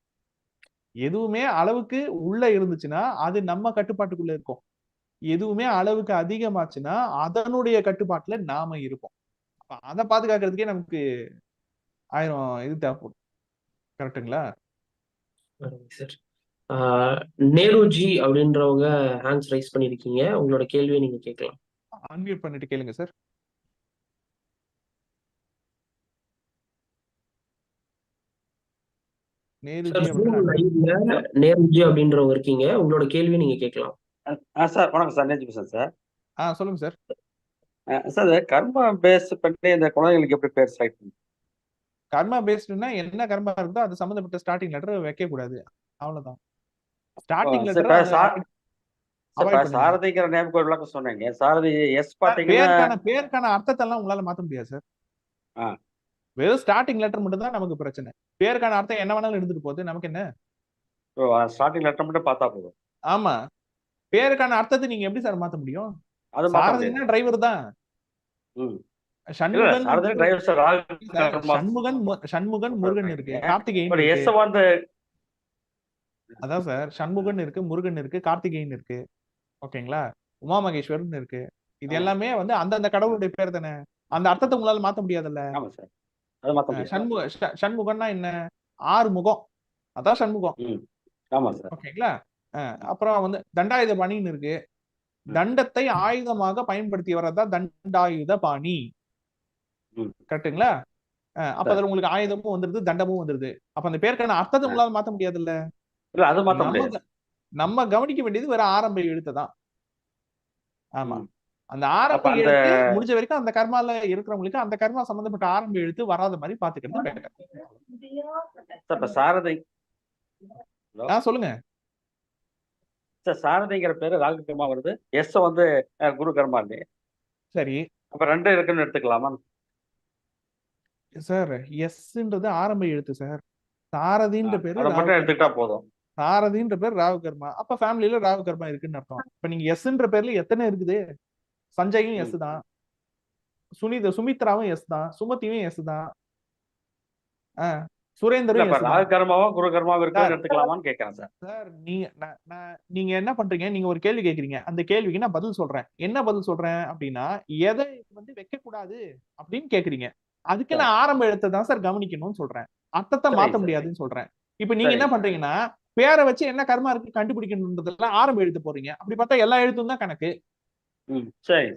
எதுவுமே அளவுக்கு உள்ள இருந்துச்சுன்னா அது நம்ம கட்டுப்பாட்டுக்குள்ள இருக்கும். எதுவுமே அளவுக்கு அதிகமாச்சுன்னா அதனுடைய கட்டுப்பாட்டுல நாம இருப்போம். அதை பாதுகாக்கிறதுக்கே நமக்கு 1000 இது தேவைப்படும். கரெக்ட்டுங்களா? சார் நேருஜி அப்படின்றவங்க ஹேண்ட்ஸ் ரைஸ் பண்ணிருக்கீங்க. உங்களோட கேள்வியை நீங்க கேட்கலாம். அன்மியூட் பண்ணிட்டு கேளுங்க சார். நேருஜி சார் அவர்கள் Zoom லைவ்ல நேருஜி அப்படின்றவங்க இருக்கீங்க. உங்களோட கேள்வியை நீங்க கேட்கலாம். சார் வணக்கம் சார், நேற்று பேசுறேன் சார். சொல்லுங்க சார். சார் கர்மா பேஸ் பண்ணி இந்த குழந்தைங்களுக்கு எப்படி பேர் செலக்ட் பண்ணுங்க? கர்மா பேஸ்டுனா என்ன கர்மா இருக்குதோ அது சம்பந்தப்பட்ட ஸ்டார்டிங் லெட்டர் வைக்க கூடாது, அவ்வளவுதான். ஸ்டார்டிங் சார் லெட்டர் இப்போ அவாய்ட் பண்ணுங்க. சாரதிங்கிற நேமுக்கு ஒரு விளக்கம் சொன்னீங்க. சாரதி எஸ் பாத்தீங்கன்னா பேருக்கான அர்த்தத்தை எல்லாம் உங்களால மாத்த முடியாது சார். ஆ. வெறும் ஸ்டார்டிங் லெட்டர் மட்டும் தான் நமக்கு பிரச்சனை. பேருக்கான அர்த்தம் என்ன வேணாலும் இருந்துட்டு போகுது, நமக்கு என்ன? ஸ்டார்டிங் லெட்டர் மட்டும் பார்த்தா போதும். ஆமா, பேருக்கான அர்த்தத்தை நீங்க எப்படி சார் மாத்த முடியும்? அது மாத்த முடியாது. சாரதினா டிரைவர் தான். ம். இல்ல சண்முகன் சாரதி டிரைவர் சார் ராகு சார், கர்மா. சண்முகன் முருகன் இருக்கு, கார்த்திகேயன் ஒரு இருக்கு. எஸ் வந்து அதான் சார், சண்முகன் இருக்கு, முருகன் இருக்கு, கார்த்திகேயன் இருக்கு, ஓகேங்களா, உமா மகேஸ்வரன் இருக்கு. இது எல்லாமே வந்து அந்தந்த கடவுளுடைய பேர் தானே. அந்த அர்த்தத்தை உங்களால மாத்த முடியாதுல்ல. ஆமா சார், அது மாத்த முடியாது. சண்முகன்னா என்ன? 6 முகம், அதான் சண்முகம். ம். ஆமா சார். ஓகேங்களா. அப்புறம் வந்து தண்டாயுத பாணின்னு இருக்கு. தண்டத்தை ஆயுதமாக பயன்படுத்தி வர்றதுதான் தண்டாயுத பாணி. ம். கரெக்ட்டுங்களா? அப்ப அதுல உங்களுக்கு ஆயுதமும் வந்துருது, தண்டமும் வந்துருது. அப்ப அந்த பேருக்கான அர்த்தத்தை உங்களால மாத்த முடியாதுல்ல. இல்ல அது மாத்த முடியாது. நம்ம கவனிக்க வேண்டியது வேற ஆரம்ப எழுத்து தான். ஆமா, ம். அந்த ஆரம்ப அப்ப அந்த எழுத்து முடிஞ்ச வரைக்கும் அந்த கர்மால இருக்கிறவங்களுக்கு அந்த கர்மா சம்பந்தப்பட்ட ஆரம்ப எழுத்து வராத மாதிரி பாத்துக்கிறது better. சார் இப்ப சாரதி சொல்லுங்க சார், சாரதிங்கிற பேரு ராகு கர்மா வருது, எஸ் வந்து குரு கர்மா இல்லையே. சரி அப்ப 2 இருக்குன்னு எடுத்துக்கலாமா? சார், எஸ்ன்றது ஆரம்ப எழுத்து சார். சாரதின்ற பேரு அதை மட்டும் எடுத்துக்கிட்டா போதும். சாரதின்ற பேர் ராகு கர்மா. அப்ப ஃபேமிலில ராகு கர்மா இருக்குன்னு அர்த்தம். இப்ப நீங்க எஸ்ன்ற பேர்ல எத்தனை இருக்குது? சஞ்சயும் எஸ் தான், சுமித்ராவும் எஸ் தான், சுமதியும் எஸ் தான், சுரேந்தரும் எஸ் தான். ராகு கர்மாவும் குரு கர்மாவும் இருக்குன்னு எடுத்துக்கலாமான்னு கேட்கறேன் சார். சார் நீங்க என்ன பண்றீங்க? நீங்க ஒரு கேள்வி கேக்குறீங்க, அந்த கேள்விக்கு நான் பதில் சொல்றேன். என்ன பதில் சொல்றேன் அப்படின்னா, எதை வந்து வைக்க கூடாது அப்படின்னு கேக்குறீங்க. அதுக்கு நான் ஆரம்ப எழுத்தை தான் சார் கவனிக்கணும்னு சொல்றேன், அர்த்தத்தை மாத்த முடியாதுன்னு சொல்றேன். இப்ப நீங்க என்ன பண்றீங்கன்னா, பேரை வச்சு என்ன கர்மா இருக்கு கண்டுபிடிக்கணும்ன்றதுல ஆரம்ப எழுத்து போறீங்க. அப்படி பார்த்தா எல்லா எழுத்தும் தான் கணக்கு. சரி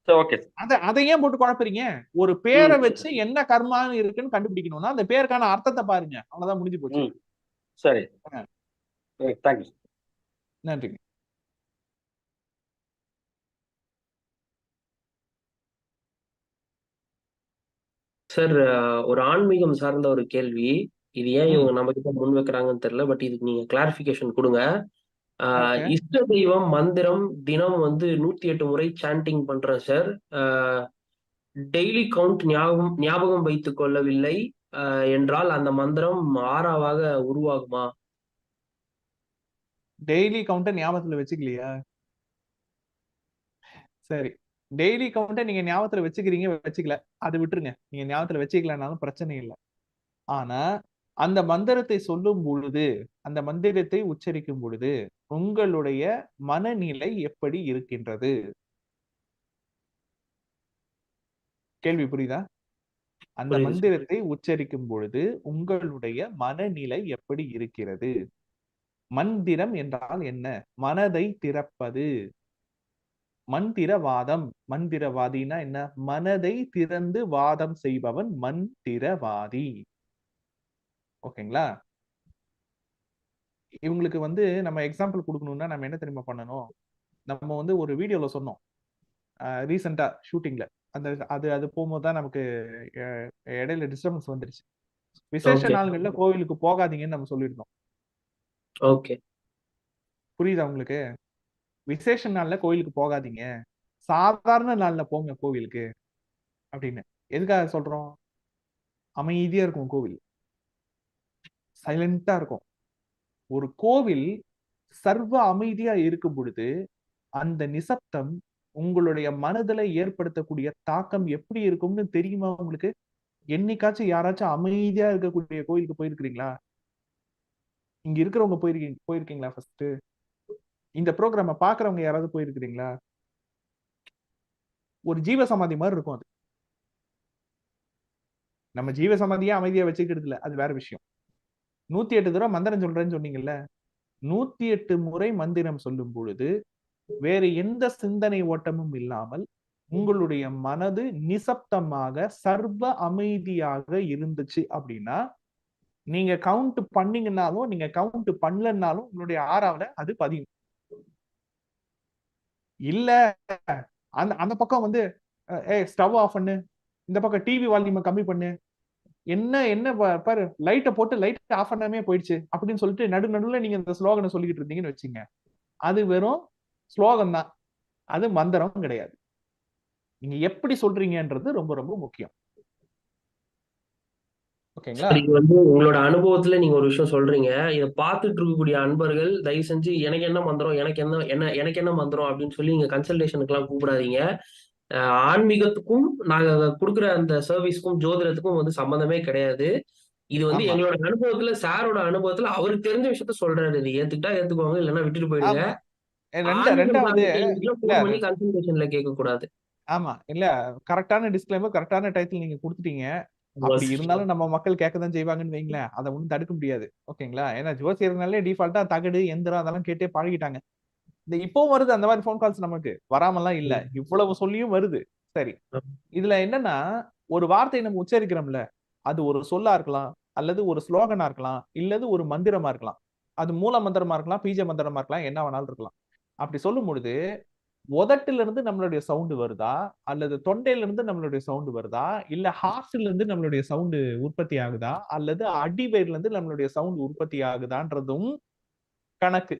சார், ஓகே சார். அதை ஏன் போட்டு குழப்பறீங்க? ஒரு பேரை வச்சு என்ன கர்மா இருக்குன்னு கண்டுபிடிக்கணும்னா அந்த பேருக்கான அர்த்தத்தை பாருங்க, அவ்வளவுதான், முடிஞ்சு போச்சு. சரி, தேங்க்யூ. நன்றிங்க. சார் ஒரு ஆன்மீகம் சார்ந்த ஒரு கேள்வி. இது ஏன் இவங்க நம்ம கிட்ட முன் வைக்கிறாங்கன்னு தெரியல. பட் இதுக்கு நீங்க கிளாரிபிகேஷன் கொடுங்க. இஷ்ட தெய்வம் மந்திரம் தினம் வந்து 108 முறை சாண்டிங் பண்றேன் சார். டெய்லி கவுண்ட் ஞாபகம் வைத்துக் கொள்ளவில்லை என்றால் அந்த மந்திரம் 6ஆக உருவாகுமா? டெய்லி கவுண்ட ஞாபகத்துல வச்சுக்கலையா? சரி, டெய்லி கவுண்ட நீங்க ஞாபகத்துல வச்சுக்கிறீங்க, வச்சுக்கல, அது விட்டுருங்க. நீங்க ஞாபகத்துல வச்சுக்கலனாலும் பிரச்சனை இல்லை. ஆனா அந்த மந்திரத்தை சொல்லும் பொழுது, அந்த மந்திரத்தை உச்சரிக்கும் பொழுது உங்களுடைய மனநிலை எப்படி இருக்கின்றது? கேள்வி புரியுதா? அந்த மந்திரத்தை உச்சரிக்கும் பொழுது உங்களுடைய மனநிலை எப்படி இருக்கிறது? மந்திரம் என்றால் என்ன? மனதை திறப்பது. மந்திரவாதம், மந்திரவாதினா என்ன? மனதை திறந்து வாதம் செய்பவன் மந்திரவாதி. ஓகேங்களா? இவங்களுக்கு வந்து நம்ம எக்ஸாம்பிள் கொடுக்கணும்னா நம்ம என்ன தெரியுமா பண்ணணும்? நம்ம வந்து ஒரு வீடியோல சொன்னோம் ரீசெண்டா ஷூட்டிங்ல, அந்த அது போகும்போது தான் நமக்கு இடையில டிஸ்டர்பன்ஸ் வந்துருச்சு. விசேஷ நாள்கள்ல கோவிலுக்கு போகாதீங்கன்னு நம்ம சொல்லியிருந்தோம். ஓகே, புரியுதா உங்களுக்கு? விசேஷ நாள்ல கோவிலுக்கு போகாதீங்க, சாதாரண நாள்ல போங்க கோவிலுக்கு அப்படின்னு. எதுக்காக சொல்றோம்? அமைதியா இருக்கும் கோவில், சைலண்டா இருக்கும். ஒரு கோவில் சர்வ அமைதியா இருக்கும் பொழுது அந்த நிசப்தம் உங்களுடைய மனதுல ஏற்படுத்தக்கூடிய தாக்கம் எப்படி இருக்கும்னு தெரியுமா உங்களுக்கு? என்னைக்காச்சும் யாராச்சும் அமைதியா இருக்கக்கூடிய கோயிலுக்கு போயிருக்கிறீங்களா? இங்க இருக்கிறவங்க போயிருக்கீங்களா ஃபர்ஸ்ட்? இந்த ப்ரோக்ராம பாக்குறவங்க யாராவது போயிருக்கிறீங்களா? ஒரு ஜீவ சமாதி மாதிரி இருக்கும் அது. நம்ம ஜீவ சமாதியா அமைதியா வச்சுக்கிறது இல்ல, அது வேற விஷயம். 108 தடவை மந்திரம் சொல்றேன்னு சொன்னீங்கல்ல, 108 முறை மந்திரம் சொல்லும் பொழுது வேறு எந்த சிந்தனை ஓட்டமும் இல்லாமல் உங்களுடைய மனது நிசப்தமாக சர்வ அமைதியாக இருந்துச்சு அப்படின்னா, நீங்க கவுண்ட் பண்ணீங்கன்னாலும் நீங்க கவுண்ட் பண்ணலன்னாலும் உங்களுடைய ஆறாவல அது பதியும். இல்ல அந்த அந்த பக்கம் வந்து ஸ்டவ் ஆஃப் பண்ணு, இந்த பக்கம் டிவி வால்யூம் கம்மி பண்ணு, என்ன என்ன பாரு லைட்டை போட்டு லைட் ஆஃப் பண்ணாமே போயிடுச்சு அப்படின்னு சொல்லிட்டு நடுவுல நீங்க இந்த ஸ்லோகனை சொல்லிக்கிட்டு இருந்தீங்கன்னு வச்சுங்க, அது வெறும் ஸ்லோகம் தான், அது மந்திரம் கிடையாது. நீங்க எப்படி சொல்றீங்கன்றது ரொம்ப ரொம்ப முக்கியம். ஓகேங்களா? சரி, இது வந்து உங்களோட அனுபவத்துல நீங்க ஒரு விஷயம் சொல்றீங்க. இதை பார்த்துட்டு இருக்கக்கூடிய அன்பர்கள் தயவு செஞ்சு எனக்கு என்ன மந்திரம், எனக்கு என்ன மந்திரம் அப்படின்னு சொல்லி நீங்க கன்சல்டேஷனுக்கு எல்லாம் கூப்பிடாதீங்க. ஆன்மீகத்துக்கும் நாங்க கொடுக்குற அந்த சர்வீஸ்க்கும் ஜோதிடத்துக்கும் வந்து சம்பந்தமே கிடையாது. இது வந்து ஆமா எங்களோட அனுபவத்துல, சாரோட அனுபவத்துல அவருக்கு தெரிஞ்ச விஷயத்த சொல்றாரு. இது ஏத்துக்கிட்டா ஏத்துக்குவாங்க, இல்லைன்னா விட்டுட்டு போயிடுங்க. ஆமா ஆன்மீகம் ரெண்டாவது சார்ந்த கேள்விக்கெல்லாம் இல்ல ஃபோன் பண்ணி கன்சல்டேஷன்ல கேட்க கூடாது. ஆமா இல்ல கரெக்டான டிஸ்க்ளைமர் கரெக்டான டைட்டில் நீங்க கொடுத்துட்டீங்க. அப்படி இருந்தாலும் நம்ம மக்கள் கேட்கதான் செய்வாங்கன்னு வைங்களேன், அதை ஒண்ணும் தடுக்க முடியாது. ஓகேங்களா? ஏன்னா ஜோசியர்னாலே டிஃபால்ட்டா தகடு எந்திரம் அதெல்லாம் கேட்டே பழகிட்டாங்க. இந்த இப்பவும் வருது அந்த மாதிரி ஃபோன் கால்ஸ், நமக்கு வராமலாம் இல்ல, இவ்வளவு சொல்லியும் வருது. சரி, இதுல என்னன்னா ஒரு வார்த்தையை நம்ம உச்சரிக்கிறோம்ல, அது ஒரு சொல்லா இருக்கலாம், அல்லது ஒரு ஸ்லோகனா இருக்கலாம், இல்லது ஒரு மந்திரமா இருக்கலாம். அது மூல மந்திரமா இருக்கலாம், பீஜ மந்திரமா இருக்கலாம், என்ன வேணாலும் இருக்கலாம். அப்படி சொல்லும் பொழுது உதட்டுல இருந்து நம்மளுடைய சவுண்ட் வருதா, அல்லது தொண்டையில இருந்து நம்மளுடைய சவுண்ட் வருதா, இல்ல ஹார்ட்ல இருந்து நம்மளுடைய சவுண்ட் உற்பத்தி ஆகுதா, அல்லது அடிவயிறுல இருந்து நம்மளுடைய சவுண்ட் உற்பத்தி ஆகுதான்றதும் கணக்கு.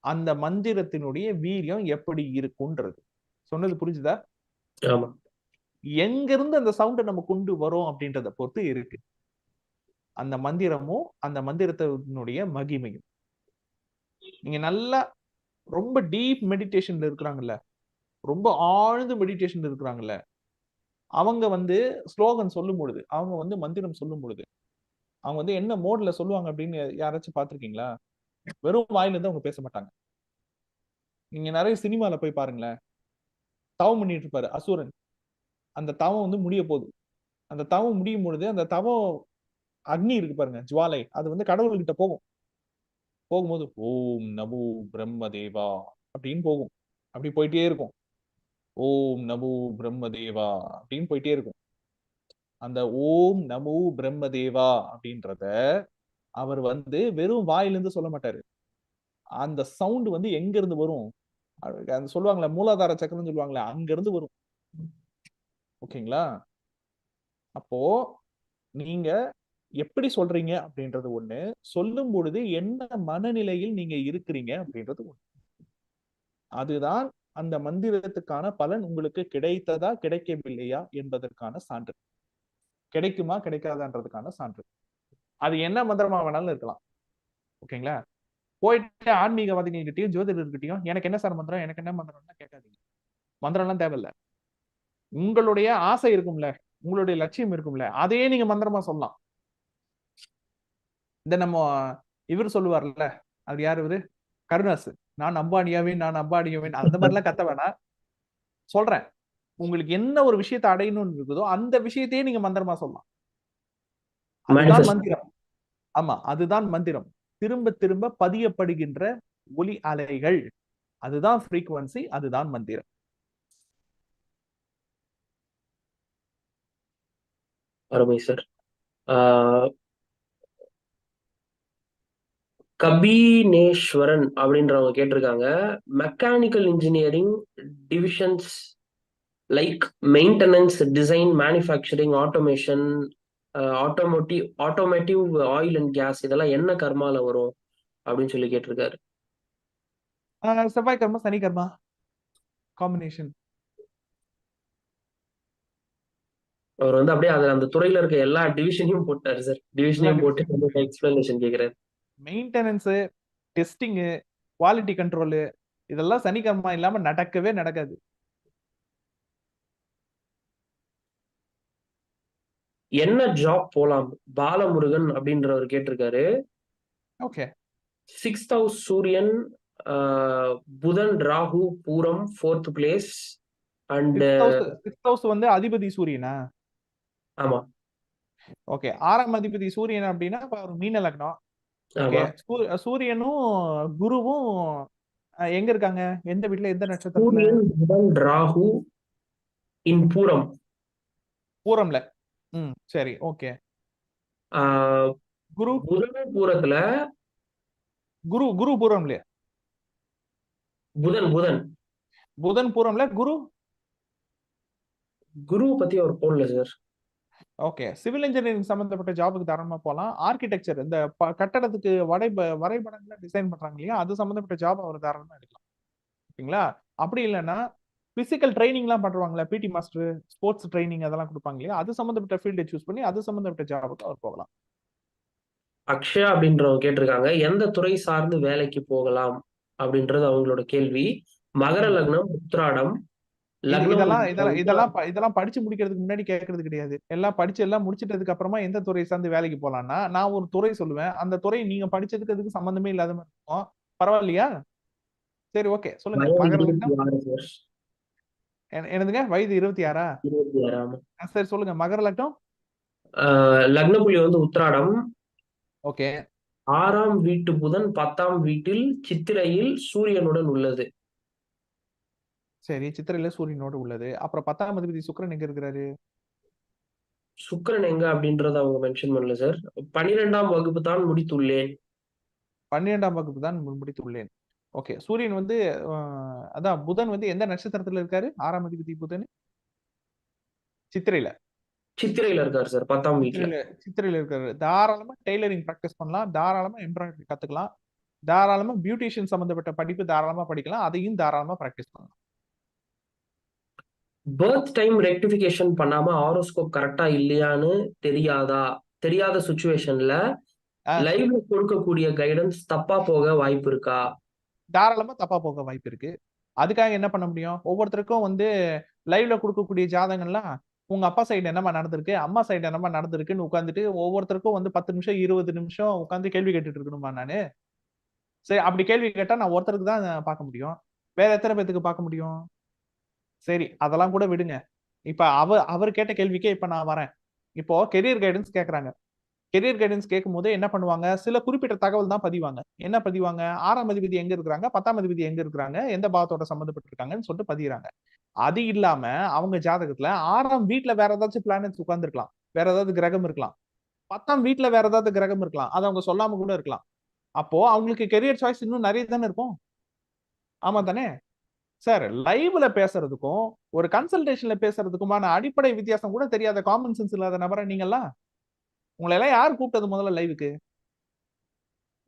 அந்த மந்திரத்தினுடைய வீரியம் எப்படி இருக்கும்ன்றது. சொன்னது புரிஞ்சுதா? ஆமா. எங்க இருந்து அந்த சவுண்ட நம்ம கொண்டு வரோம் அப்படின்றத பொறுத்து இருக்கு அந்த மந்திரமும் அந்த மந்திரத்தினுடைய மகிமையும். நீங்க நல்லா ரொம்ப டீப் மெடிடேஷன்ல இருக்கிறாங்கல்ல, ரொம்ப ஆழ்ந்த மெடிடேஷன்ல இருக்கிறாங்கல்ல, அவங்க வந்து ஸ்லோகன் சொல்லும் பொழுது, அவங்க வந்து மந்திரம் சொல்லும் பொழுது, அவங்க வந்து என்ன மோட்ல சொல்லுவாங்க அப்படின்னு யாராச்சும் பார்த்திருக்கீங்களா? வெறும் வாயில இருந்து அவங்க பேச மாட்டாங்க. நீங்க நிறைய சினிமால போய் பாருங்களேன், தவம் பண்ணிட்டு இருப்பாரு அசுரன். அந்த தவம் வந்து முடிய போகுது. அந்த தவம் முடியும் பொழுது அந்த தவம் அக்னி இருக்கு பாருங்க, ஜுவாலை, அது வந்து கடவுள்கிட்ட போகும். போகும்போது ஓம் நமோ பிரம்மதேவா அப்படின்னு போகும். அப்படி போயிட்டே இருக்கும். ஓம் நமோ பிரம்மதேவா அப்படின்னு போயிட்டே இருக்கும். அந்த ஓம் நமோ பிரம்மதேவா அப்படின்றத அவர் வந்து வெறும் வாயிலிருந்து சொல்ல மாட்டாரு. அந்த சவுண்ட் வந்து எங்க இருந்து வரும்? சொல்லுவாங்களே மூலாதார சக்கரம்னு சொல்லுவாங்களே, அங்க இருந்து வரும். ஓகேங்களா? அப்போ நீங்க எப்படி சொல்றீங்க அப்படின்றது ஒண்ணு, சொல்லும் பொழுது என்ன மனநிலையில் நீங்க இருக்கிறீங்க அப்படின்றது ஒண்ணு. அதுதான் அந்த மந்திரத்துக்கான பலன் உங்களுக்கு கிடைத்ததா கிடைக்கவில்லையா என்பதற்கான சான்று. கிடைக்குமா கிடைக்காதான்றதுக்கான சான்று. அது என்ன மந்திரமா வேணாலும் இருக்கலாம். ஓகேங்களா? போயிட்டு ஆன்மீகவாதிகள்கிட்டயும் ஜோதிடர்கிட்டயும் எனக்கு என்ன சார் மந்திரம், எனக்கு என்ன மந்திரம்னா கேட்காதீங்க. மந்திரம் எல்லாம் தேவையில்ல. உங்களுடைய ஆசை இருக்கும்ல, உங்களுடைய லட்சியம் இருக்கும்ல, அதையே நீங்க மந்திரமா சொல்லலாம். இந்த நம்ம இவர் சொல்லுவார்ல, அது யாரு இவரு, கருணாசு, நான் அம்பானியாவேன் நான் அம்பானியாவேன், அந்த மாதிரி எல்லாம் கத்த வேணாம். சொல்றேன், உங்களுக்கு என்ன ஒரு விஷயத்தை அடையணும்னு இருக்குதோ அந்த விஷயத்தையே நீங்க மந்திரமா சொல்லலாம். அதுதான் மந்திரம். ஆமா, அதுதான் மந்திரம். திரும்ப திரும்ப பதியப்படுகின்ற ஒலி அலைகள், அதுதான் ஃப்ரீக்வன்சி, அதுதான் மந்திரம். அருமை சார். கபீனேஸ்வரன் அப்படின்றவங்க கேட்டிருக்காங்க, mechanical engineering divisions like maintenance, design, manufacturing, automation, automotive, oil and gas, இதெல்லாம் என்ன கர்மால வரும் அப்படின்னு சொல்லி கேட்டிருக்காரு. செவ்வாய் கர்மா சனி கர்மா காம்பினேஷன். அவர் வந்து அப்படியே அந்த துறையில இருக்க எல்லா டிவிஷனையும் போட்டாரு சார். டிவிஷனையும் போட்டு எக்ஸ்பிளனேஷன் கேட்கிறாரு. மெயின்டெனன்ஸ், டெஸ்டிங், குவாலிட்டி கண்ட்ரோல், இதெல்லாம் சனி கர்மா இல்லாம நடக்கவே நடக்காது. என்ன ஜாப் போலாம் பாலமுருகன் அப்படின்றவர் கேட்டிருக்காரு. ஓகே. 6th house சூரியன், புதன் Rahu Pooram 4th place and sixth house வந்து அதிபதி சூரியனா? ஆமா ஓகே. 6ஆம் அதிபதி சூரியன் அப்படின்னா இப்ப ஒரு மீன லக்னம். ஓகே. ஆமா சூரியனும் குருவும் எங்க இருக்காங்க? எந்த வீட்டுல, எந்த நட்சத்திரத்துல? சூரியன் புதன் ராகு இன் பூரம். பூரம்ல. சரி, ஓகே. ஆஹ் குரு புதன் பூரத்துல, குரு குரு பூரம்ல. புதன் புதன் புதன் பூரம்ல, குரு. குரு பத்தி அவர் போடல சார். ஓகே. சிவில் இன்ஜினியரிங் சம்பந்தப்பட்ட ஜாபுக்கு தாராளமா போலாம். ஆர்கிடெக்சர், இந்த கட்டடத்துக்கு வரைபடங்களை டிசைன் பண்றாங்க இல்லையா, அது சம்பந்தப்பட்ட ஜாப் அவர் தாராளமா எடுக்கலாம். ஓகேங்களா? அப்படி இல்லைன்னா பிசிக்கல் ட்ரைனிங் எல்லாம் பண்றாங்களா, பிடி மாஸ்டர், ஸ்போர்ட்ஸ் ட்ரைனிங் அதெல்லாம் கொடுப்பாங்க இல்லையா, அது சம்பந்தப்பட்ட ஃபீல்டை சூஸ் பண்ணி அது சம்பந்தப்பட்ட ஜாபுக்கு அவர் போகலாம். அக்ஷயா அப்படின்றவங்க கேட்டிருக்காங்க, எந்த துறை சார்ந்து வேலைக்கு போகலாம் அப்படின்றது அவங்களோட கேள்வி. மகர லக்னம் உத்திராடம். இதெல்லாம் படிச்சு முடிக்கிறதுக்கு முன்னாடி கேட்கறது கிடையாது. எல்லாம் படிச்சு எல்லாம் முடிச்சிட்டதுக்கு அப்புறமா எந்த துறை சார்ந்து வேலைக்கு போலாம்னா, நான் ஒரு துறை சொல்லுவேன். அந்த துறை நீங்க படிச்சதுக்கு அதுக்கு சம்பந்தமே இல்லாத மாதிரி இருக்கும். பரவாயில்லையா? சரி, ஓகே, சொல்லுங்க. மகர லக்னம் என்னதுங்க? வயது 26ஆ? 26. சரி, சொல்லுங்க. மகர லக்னம் லக்னப்புள்ளி வந்து உத்திராடம். ஓகே. 6ஆம் வீட்டு புதன் 10ஆம் வீட்டில் சித்திரையில் சூரியனுடன் உள்ளது. சரி, சித்திரையில சூரியனோடு உள்ளது. அப்புறம் 10ஆம் அதிபதி சுக்கிரன் எங்க இருக்கிறாரு? சுக்கிரன் எங்க அப்படின்றத அவங்க மென்ஷன் பண்ணல சார். 12ஆம் வகுப்பு தான் முடித்துள்ளேன். 12ஆம் வகுப்பு தான் முடித்துள்ளேன். ஓகே. சூரியன் வந்து அதான் புதன் வந்து எந்த நட்சத்திரத்துல இருக்காரு? 6ஆம் அதிபதி புதன் சித்திரையில. சித்திரையில இருக்காரு சார் 10ஆம் வீட்டுல. சித்திரையில இருக்காரு. தாராளமா டெய்லரிங் பிராக்டிஸ் பண்ணலாம். தாராளமா எம்ப்ராய்டரி கத்துக்கலாம். தாராளமா பியூட்டிஷியன் சம்பந்தப்பட்ட படிப்பு தாராளமா படிக்கலாம். அதையும் தாராளமா பிராக்டிஸ் பண்ணலாம். பர்த் டைம் ரெக்டிஃபிகேஷன் பண்ணாம ஹாரோஸ்கோப் கரெக்டா இல்லையான்னு தெரியாத சுச்சுவேஷன்ல லைவ்ல கொடுக்கக்கூடிய கைடன்ஸ் தப்பா போக வாய்ப்பு இருக்கா? தாராளமா தப்பா போக வாய்ப்பு இருக்கு. அதுக்காக என்ன பண்ண முடியும்? ஒவ்வொருத்தருக்கும் வந்து லைவ்ல கொடுக்கக்கூடிய ஜாதகம்லாம் உங்க அப்பா சைடு என்னமா நடந்திருக்கு, அம்மா சைடு என்னமா நடந்திருக்குன்னு உட்காந்துட்டு ஒவ்வொருத்தருக்கும் வந்து 10 நிமிஷம் 20 நிமிஷம் உட்காந்து கேள்வி கேட்டுட்டு இருக்கணுமா நானு? சரி, அப்படி கேள்வி கேட்டா நான் ஒருத்தருக்கு தான் பார்க்க முடியும். வேற எத்தனை பேத்துக்கு பார்க்க முடியும்? சரி, அதெல்லாம் கூட விடுங்க. இப்ப அவர் கேட்ட கேள்விக்கே இப்ப நான் வரேன். இப்போ கெரியர் கைடன்ஸ் கேக்குறாங்க. கெரியர் கைடன்ஸ் கேட்கும் போது என்ன பண்ணுவாங்க? சில குறிப்பிட்ட தகவல் தான் பதிவாங்க. என்ன பதிவாங்க? 6ஆம் அதிபதி எங்க இருக்கிறாங்க, 10ஆம் அதிபதி எங்க இருக்கிறாங்க, எந்த பாவத்தோட சம்பந்தப்பட்டிருக்காங்கன்னு சொல்லிட்டு பதிகிறாங்க. அது இல்லாம அவங்க ஜாதகத்துல 6ஆம் வீட்டுல வேற ஏதாச்சும் பிளானட்ஸ் உட்கார்ந்து இருக்கலாம், வேற ஏதாவது கிரகம் இருக்கலாம், 10ஆம் வீட்டுல வேற ஏதாவது கிரகம் இருக்கலாம், அது அவங்க சொல்லாம கூட இருக்கலாம். அப்போ அவங்களுக்கு கெரியர் சாய்ஸ் இன்னும் நிறைய தானே இருக்கும். ஆமா தானே சார்? லைவ்ல பேசுறதுக்கும் ஒரு கன்சல்டேஷன்ல பேசுறதுக்குமான அடிப்படை வித்தியாசம் கூட தெரியாத காமன் சென்ஸ் இல்லாத நபரை நீங்கெல்லாம், உங்களை எல்லாம் யார் கூப்பிட்டது முதல்ல லைவுக்கு?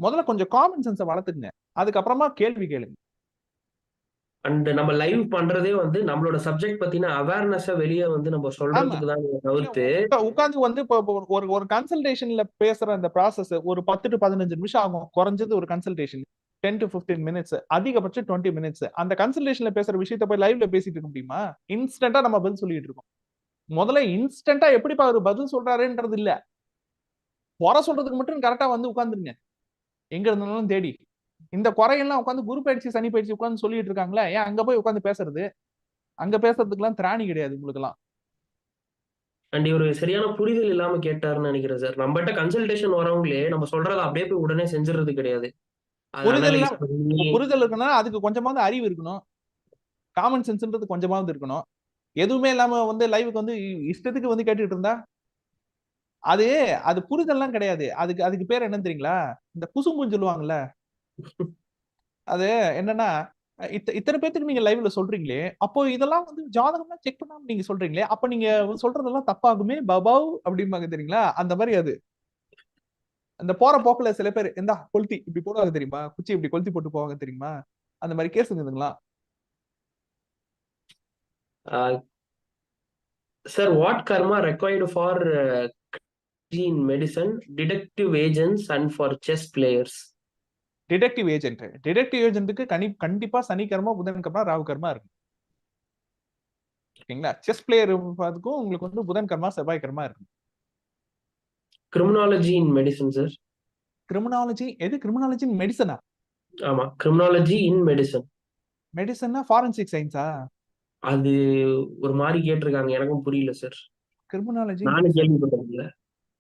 முதல்ல கொஞ்சம் காமன் சென்ஸை வளர்த்துக்குங்க. அதுக்கப்புறமா கேள்வி கேளுங்க. அண்ட் நம்ம லைவ் பண்றதே வந்து நம்மளோட சப்ஜெக்ட் பத்தின அவேர்னஸ வெளியே வந்து நம்ம சொல்றதுக்கு தான் தவிர்த்து உட்கார்ந்து வந்து ஒரு கன்சல்டேஷன்ல பேசுற அந்த ப்ராசஸ் ஒரு 10 to 15 நிமிஷம் ஆகும். குறைஞ்சது ஒரு கன்சல்டேஷன் 10 to 15 மினிட்ஸ், அதிகபட்சம் 20 மினிட்ஸ். அந்த கன்சல்டேஷன்ல பேசுற விஷயத்த போய் லைவ்ல பேசிட்டு இருக்க முடியுமா? இன்ஸ்டன்டா நம்ம பதில் சொல்லிட்டு இருக்கோம். முதல்ல இன்ஸ்டன்டா எப்படிப்பா அவர் பதில் சொல்றாருன்றது இல்ல, குறை சொல்றதுக்கு மட்டும் கரெக்டா வந்து உட்கார்ந்துருங்க. எங்க இருந்தாலும் தேடி இந்த குறையெல்லாம் உட்காந்து குரு பயிற்சி சனி பயிற்சி உட்காந்து சொல்லிட்டு இருக்காங்களே, ஏன் அங்க போய் உட்காந்து பேசுறது? அங்க பேசுறதுக்குலாம் திராணி கிடையாது உங்களுக்கு எல்லாம். அண்ட் ஒரு சரியான புரிதல் இல்லாம கேட்டாருன்னு நினைக்கிறேன் சார். நம்மகிட்ட கன்சல்டேஷன் வரவங்களே நம்ம சொல்றதை அப்படியே போய் உடனே செஞ்சுறது கிடையாது. புரிதல் இருக்குன்னா அதுக்கு கொஞ்சமாவது அறிவு இருக்கணும், காமன் சென்ஸ்ன்றது கொஞ்சமாவது இருக்கணும். எதுவுமே இல்லாம வந்து லைவுக்கு வந்து இஷ்டத்துக்கு வந்து கேட்டுட்டு இருந்தா அது புரிதல்லாம் கிடையாது. அதுக்கு பேர் என்ன தெரியுங்களா? இந்த குசும்புன்னு சொல்லுவாங்கல்ல. அது என்னன்னா, இத்தனை பேத்துக்கு நீங்க லைவ்ல சொல்றீங்களே, அப்போ இதெல்லாம் வந்து ஜாதகம்லாம் செக் பண்ணாம நீங்க சொல்றீங்களே, அப்ப நீங்க சொல்றதெல்லாம் தப்பாகுமே பபாவ் அப்படிம்பாங்க தெரியுங்களா? அந்த மாதிரி அது. அந்த போற போக்குல சில பேர் எந்தா கொளுத்தி இப்படி போடுவாங்க தெரியுமா? குச்சி இப்படி கொளுத்தி போட்டு போவாங்க தெரியுமா? அந்த மாதிரி கேஸுங்களா? Sir, what karma required for in medicine, detective agents and for chess players? Detective ஏஜென்ட்டுக்கு கண்டிப்பா சனிக்கிழமை புதன்கிழமை ராகுகர்மா இருக்கு. ஓகேங்களா? செஸ் பிளேயர் அதுக்கும் உங்களுக்கு வந்து புதன்கிழமை செவ்வாய்க்கிழமை இருக்கு. Criminology in medicine sir. Criminology criminology மெடிசனா? ஆமா, கிரிமினாலஜி இன் மெடிசன். மெடிசன்னா ஃபாரன்சிக் சயின்ஸா? அது ஒரு மாதிரி கேட்டிருக்காங்க, எனக்கும் புரியல சார். கிரிமினாலஜி நானும் கேள்விப்பட்டதில்ல.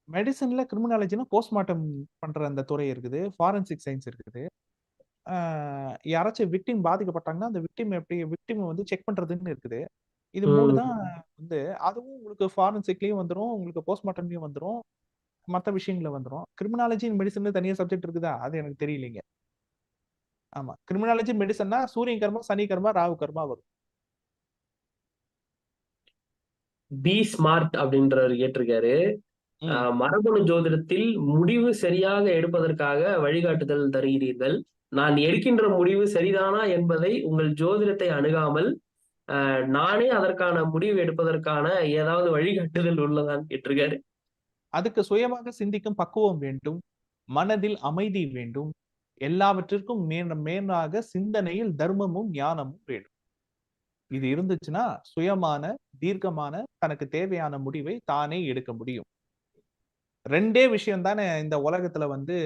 மெடிசன்ல கிரிமினாலஜினா போஸ்ட்மார்ட்டம் பண்ற அந்த துறை இருக்குது, ஃபாரன்சிக் சயின்ஸ் இருக்குது. யாராச்சும் விக்டிம் பாதிக்கப்பட்டாங்கன்னா அந்த விக்டிம் வந்து செக் பண்றதுன்னு இருக்குது. இது 3 தான் வந்து. அதுவும் உங்களுக்கு ஃபாரன்சிக்லயும் வந்துரும், உங்களுக்கு போஸ்ட்மார்ட்டம்லயும் வந்துரும், மத்த விஷயங்கள வந்துரும். கிரிமினாலஜி மெடிசன் தனியா சப்ஜெக்ட் இருக்குதா? அது எனக்கு தெரியலீங்க. ஆமா, கிரிமினாலஜி மெடிசன்னா சூரியன் கர்மா, சனி கர்மா, ராகு கர்மா வரும். பி ஸ்மார்ட் அப்படின்றவர் கேட்டிருக்காரு, மரபணு ஜோதிடத்தில் முடிவு சரியாக எடுப்பதற்காக வழிகாட்டுதல் தருகிறீர்கள். நான் எடுக்கின்ற முடிவு சரிதானா என்பதை உங்கள் ஜோதிடத்தை அணுகாமல் நானே அதற்கான முடிவு எடுப்பதற்கான ஏதாவது வழிகாட்டுதல் உள்ளதான்னு கேட்டிருக்காரு. அதுக்கு சுயமாக சிந்திக்கும் பக்குவம் வேண்டும், மனதில் அமைதி வேண்டும், எல்லாவற்றிற்கும் மேலாக சிந்தனையில் தர்மமும் ஞானமும் வேண்டும். இது இருந்துச்சுன்னா சுயமான தீர்க்கமான தனக்கு தேவையான முடிவை தானே எடுக்க முடியும். 2 விஷயம் தானே இந்த உலகத்துல வந்து